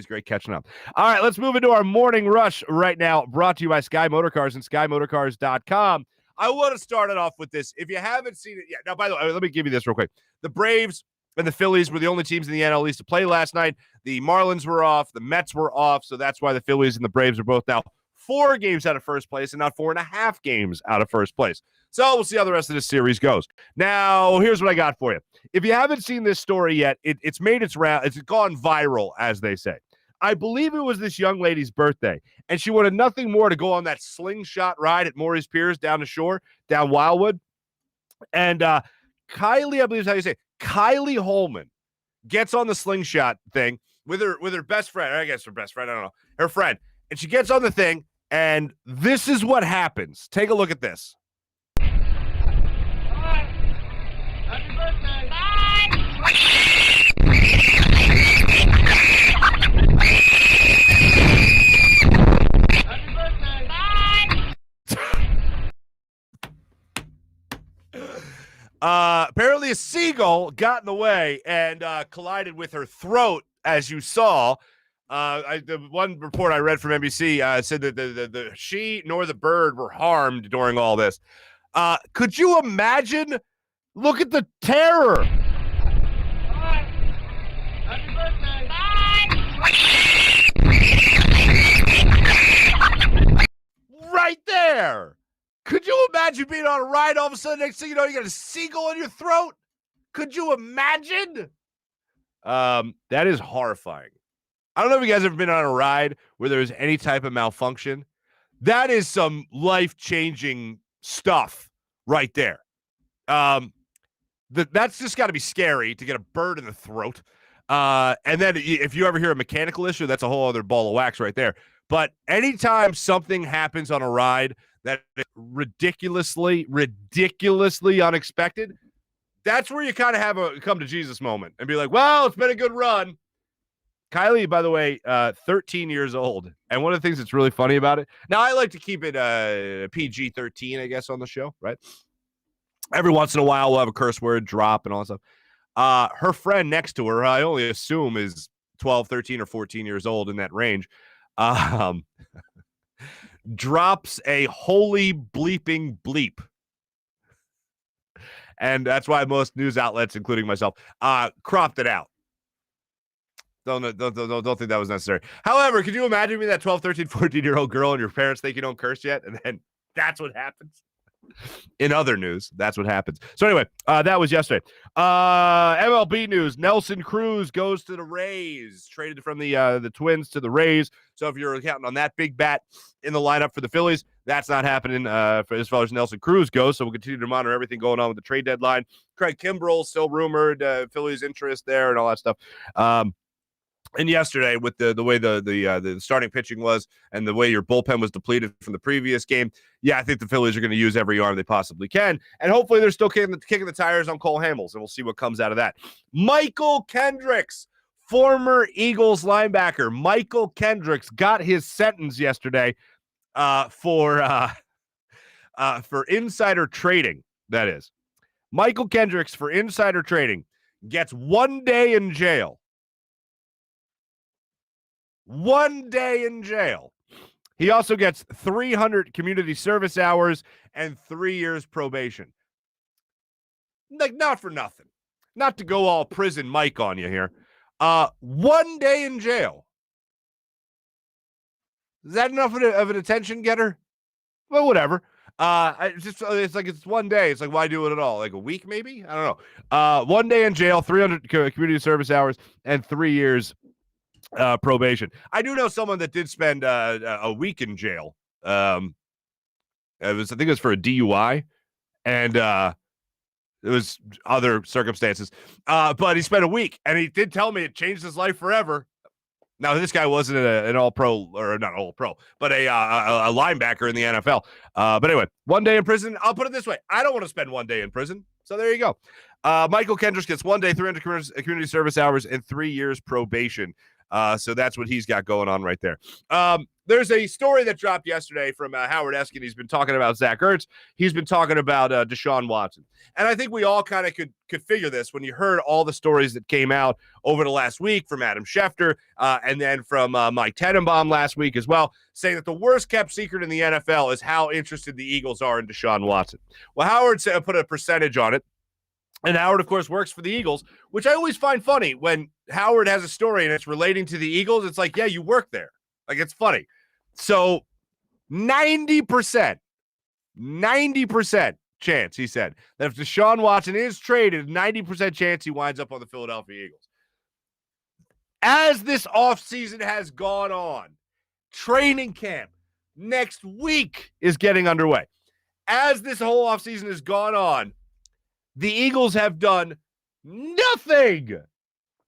right, let's move into our morning rush right now, brought to you by Sky Motorcars and SkyMotorcars.com. I want to start it off with this. If you haven't seen it yet, now, by the way, let me give you this real quick. The Braves and the Phillies were the only teams in the NL East to play last night. The Marlins were off. The Mets were off. So that's why the Phillies and the Braves are both now 4 games out of first place and not 4.5 games out of first place. So we'll see how the rest of this series goes. Now, here's what I got for you. If you haven't seen this story yet, it's made its round. It's gone viral, as they say. I believe it was this young lady's birthday, and she wanted nothing more to go on that slingshot ride at Morey's Piers down the shore, down Wildwood. And Kylie, I believe is how you say it, Kylie Holman gets on the slingshot thing with her best friend. Or I guess her best friend. I don't know. Her friend. And she gets on the thing, and this is what happens. Take a look at this. Happy birthday. Bye. Happy birthday. Bye. Apparently a seagull got in the way and collided with her throat, as you saw. The one report I read from NBC said that she nor the bird were harmed during all this. Could you imagine? Look at the terror. Bye. Happy birthday. Bye. Right there. Could you imagine being on a ride, all of a sudden, next thing you know, you got a seagull in your throat? Could you imagine? That is horrifying. I don't know if you guys have ever been on a ride where there's any type of malfunction. That is some life-changing stuff right there. That's just got to be scary to get a bird in the throat. And then if you ever hear a mechanical issue, that's a whole other ball of wax right there. But anytime something happens on a ride that is ridiculously unexpected, that's where you kind of have a come to Jesus moment and be like, well, it's been a good run. Kylie, by the way, 13 years old. And one of the things that's really funny about it, now I like to keep it PG-13, I guess, on the show, right? Every once in a while, we'll have a curse word drop and all that stuff. Her friend next to her, I only assume is 12, 13, or 14 years old, in that range, drops a holy bleeping bleep. And that's why most news outlets, including myself, cropped it out. Don't think that was necessary. However, could you imagine being that 12, 13, 14-year-old girl and your parents think you don't curse yet? And then that's what happens. In other news, that's what happens. So anyway, that was yesterday. MLB news. Nelson Cruz goes to the Rays, traded from the Twins to the Rays. So if you're counting on that big bat in the lineup for the Phillies, that's not happening for as far as Nelson Cruz goes. So we'll continue to monitor everything going on with the trade deadline. Craig Kimbrell still rumored, Phillies interest there and all that stuff. And yesterday, with the way the starting pitching was and the way your bullpen was depleted from the previous game, I think the Phillies are going to use every arm they possibly can. And hopefully they're still kicking the tires on Cole Hamels, and we'll see what comes out of that. Michael Kendricks, former Eagles linebacker, Michael Kendricks got his sentence yesterday for insider trading, that is. Michael Kendricks, for insider trading, gets 1 day in jail. 1 day in jail. He also gets 300 community service hours and 3 years probation. Like, not for nothing. Not to go all prison Mike on you here. 1 day in jail. Is that enough of an attention getter? Well, whatever. It's like it's 1 day. It's like, why do it at all? Like a week, maybe? I don't know. 1 day in jail, 300 community service hours, and 3 years probation. I do know someone that did spend a week in jail. I think it was for a DUI, and it was other circumstances. But he spent a week, and he did tell me it changed his life forever. Now, this guy wasn't an all-pro, or not all-pro, but a linebacker in the NFL. But anyway, 1 day in prison. I'll put it this way. I don't want to spend 1 day in prison. So there you go. Michael Kendricks gets 1 day, 300 community service hours, and 3 years probation. So that's what he's got going on right there. There's a story that dropped yesterday from Howard Eskin. He's been talking about Zach Ertz. He's been talking about Deshaun Watson. And I think we all kind of could figure this when you heard all the stories that came out over the last week from Adam Schefter and then from Mike Tenenbaum last week as well, saying that the worst kept secret in the NFL is how interested the Eagles are in Deshaun Watson. Well, Howard put a percentage on it. And Howard, of course, works for the Eagles, which I always find funny when Howard has a story and it's relating to the Eagles. It's like, yeah, you work there. Like, it's funny. So 90% chance, he said, that if Deshaun Watson is traded, 90% chance he winds up on the Philadelphia Eagles. As this offseason has gone on, training camp next week is getting underway. As this whole offseason has gone on, the Eagles have done nothing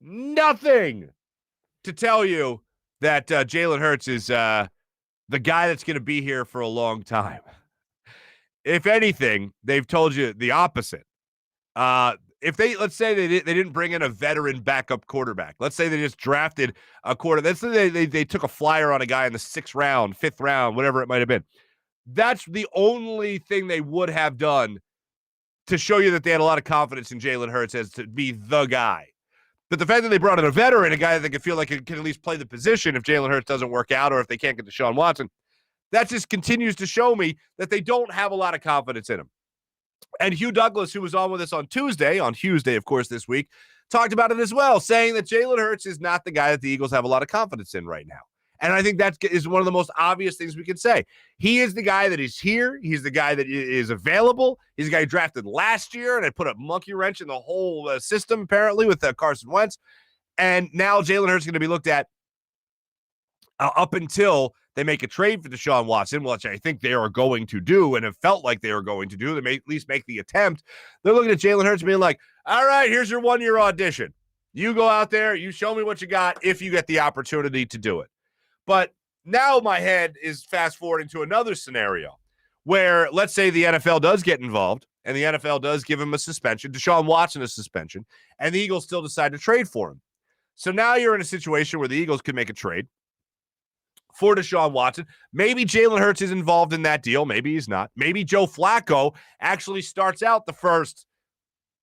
to tell you that Jalen Hurts is the guy that's going to be here for a long time. If anything, they've told you the opposite. Let's say they didn't bring in a veteran backup quarterback. Let's say they just drafted a quarterback. Let's say they took a flyer on a guy in the 6th round, 5th round, whatever it might have been. That's the only thing they would have done to show you that they had a lot of confidence in Jalen Hurts as to be the guy. But the fact that they brought in a veteran, a guy that they can feel like can at least play the position if Jalen Hurts doesn't work out or if they can't get Deshaun Watson, that just continues to show me that they don't have a lot of confidence in him. And Hugh Douglas, who was on with us on Tuesday, on Hugh's Day, of course, this week, talked about it as well, saying that Jalen Hurts is not the guy that the Eagles have a lot of confidence in right now. And I think that is one of the most obvious things we can say. He is the guy that is here. He's the guy that is available. He's the guy drafted last year, and I put a monkey wrench in the whole system, apparently, with Carson Wentz. And now Jalen Hurts is going to be looked at up until they make a trade for Deshaun Watson, which I think they are going to do and have felt like they are going to do. They may at least make the attempt. They're looking at Jalen Hurts being like, all right, here's your 1 year audition. You go out there, you show me what you got if you get the opportunity to do it. But now my head is fast forwarding to another scenario where, let's say the NFL does get involved and the NFL does give him a suspension, Deshaun Watson a suspension, and the Eagles still decide to trade for him. So now you're in a situation where the Eagles could make a trade for Deshaun Watson. Maybe Jalen Hurts is involved in that deal. Maybe he's not. Maybe Joe Flacco actually starts out the first,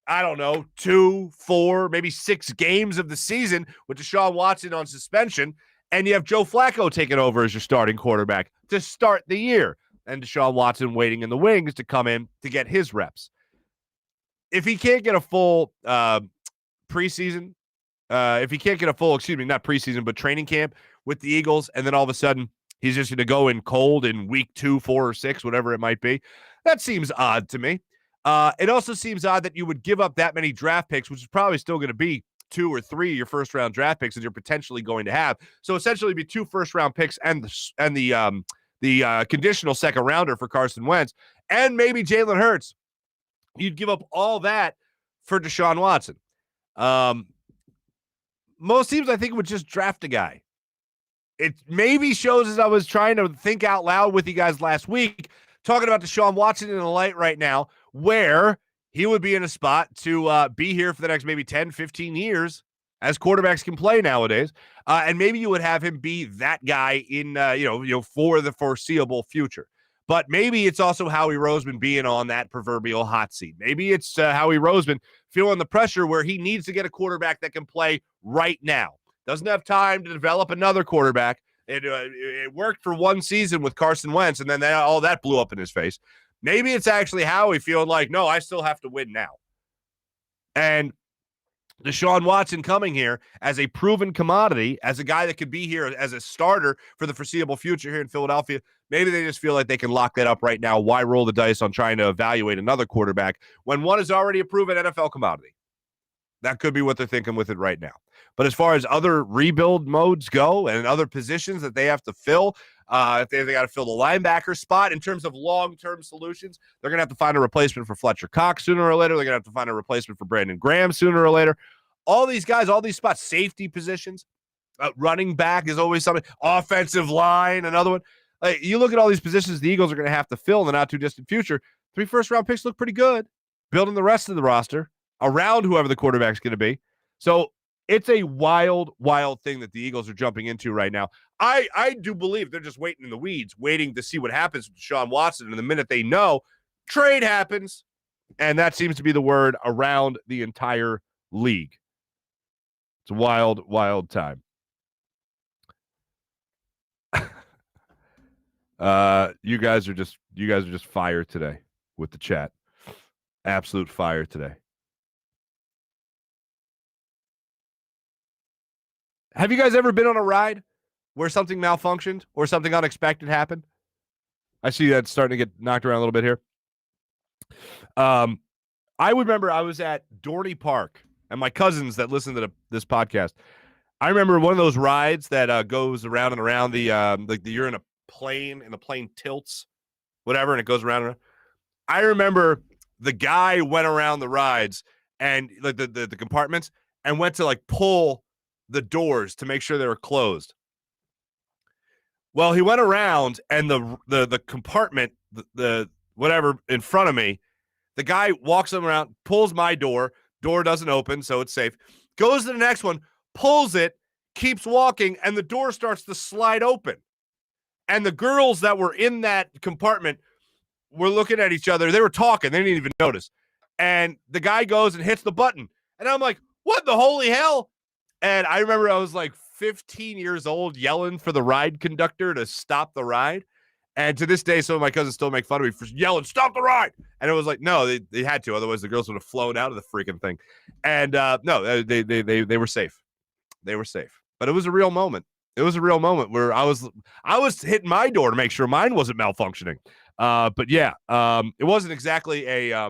2, 4, maybe 6 games of the season with Deshaun Watson on suspension, and you have Joe Flacco taking over as your starting quarterback to start the year, and Deshaun Watson waiting in the wings to come in to get his reps. If he can't get a full preseason, not preseason, but training camp with the Eagles, and then all of a sudden he's just going to go in cold in week 2, 4, or 6, whatever it might be, that seems odd to me. It also seems odd that you would give up that many draft picks, which is probably still going to be 2 or 3 of your first-round draft picks that you're potentially going to have. So essentially, it'd be 2 first-round picks and the conditional second-rounder for Carson Wentz, and maybe Jalen Hurts. You'd give up all that for Deshaun Watson. most teams, I think, would just draft a guy. It maybe shows, as I was trying to think out loud with you guys last week, talking about Deshaun Watson in the light right now, where he would be in a spot to be here for the next maybe 10, 15 years, as quarterbacks can play nowadays. And maybe you would have him be that guy in, for the foreseeable future. But maybe it's also Howie Roseman being on that proverbial hot seat. Maybe it's Howie Roseman feeling the pressure where he needs to get a quarterback that can play right now. Doesn't have time to develop another quarterback. It worked for one season with Carson Wentz, and then all that blew up in his face. Maybe it's actually Howie feeling like, no, I still have to win now. And Deshaun Watson coming here as a proven commodity, as a guy that could be here as a starter for the foreseeable future here in Philadelphia. Maybe they just feel like they can lock that up right now. Why roll the dice on trying to evaluate another quarterback when one is already a proven NFL commodity? That could be what they're thinking with it right now. But as far as other rebuild modes go and other positions that they have to fill, if they got to fill the linebacker spot in terms of long-term solutions, they're going to have to find a replacement for Fletcher Cox sooner or later. They're going to have to find a replacement for Brandon Graham sooner or later. All these guys, all these spots, safety positions, running back is always something, offensive line, another one. Like, you look at all these positions the Eagles are going to have to fill in the not-too-distant future. 3 first-round picks look pretty good, building the rest of the roster around whoever the quarterback's going to be. So it's a wild, wild thing that the Eagles are jumping into right now. I do believe they're just waiting in the weeds, waiting to see what happens with Deshaun Watson. And the minute they know, trade happens. And that seems to be the word around the entire league. It's a wild, wild time. You guys are just fire today with the chat. Absolute fire today. Have you guys ever been on a ride where something malfunctioned or something unexpected happened? I see that starting to get knocked around a little bit here. I remember I was at Dorney Park, and my cousins that listen to this podcast, I remember one of those rides that goes around and around you're in a plane and the plane tilts, whatever, and it goes around and around. I remember the guy went around the rides and like the compartments and went to like pull the doors to make sure they were closed. Well, he went around and the compartment, the whatever in front of me, the guy walks him around, pulls my door doesn't open, so it's safe. Goes to the next one, pulls it, keeps walking, and the door starts to slide open. And the girls that were in that compartment were looking at each other. They were talking. They didn't even notice. And the guy goes and hits the button. And I'm like, what the holy hell? And I remember I was like 15 years old yelling for the ride conductor to stop the ride. And to this day, some of my cousins still make fun of me for yelling, stop the ride. And it was like, no, they had to. Otherwise, the girls would have flown out of the freaking thing. And no, they were safe. They were safe. But it was a real moment. It was a real moment where I was hitting my door to make sure mine wasn't malfunctioning. But yeah, it wasn't exactly a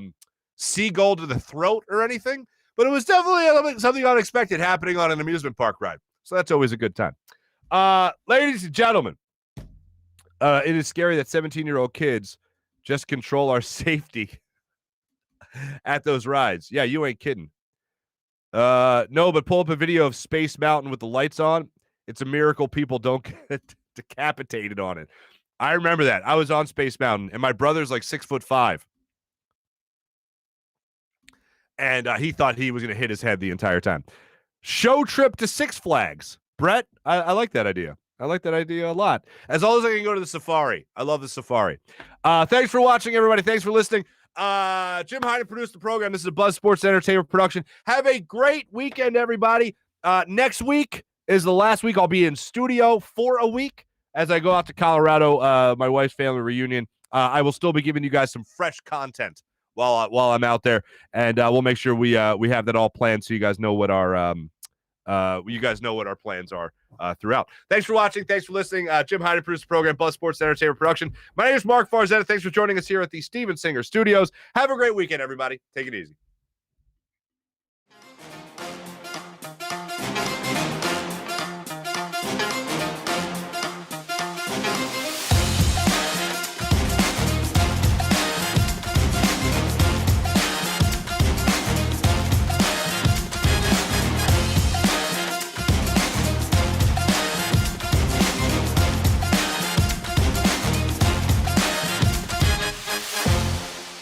seagull to the throat or anything, but it was definitely something unexpected happening on an amusement park ride. So that's always a good time. Ladies and gentlemen, it is scary that 17-year-old kids just control our safety at those rides. Yeah, you ain't kidding. No, but pull up a video of Space Mountain with the lights on. It's a miracle people don't get decapitated on it. I remember that. I was on Space Mountain, and my brother's like 6'5". And he thought he was going to hit his head the entire time. Show trip to Six Flags. Brett, I like that idea. I like that idea a lot. As long as I can go to the safari. I love the safari. Thanks for watching, everybody. Thanks for listening. Jim Hyden produced the program. This is a Buzz Sports Entertainment production. Have a great weekend, everybody. Next week is the last week I'll be in studio for a week as I go out to Colorado, my wife's family reunion. I will still be giving you guys some fresh content while I'm out there, and we'll make sure we have that all planned so you guys know what our plans are throughout. Thanks for watching. Thanks for listening. Jim Hyden produced the program, Buzz Sports Entertainment production. My name is Marc Farzetta. Thanks for joining us here at the Steven Singer Studios. Have a great weekend, everybody. Take it easy.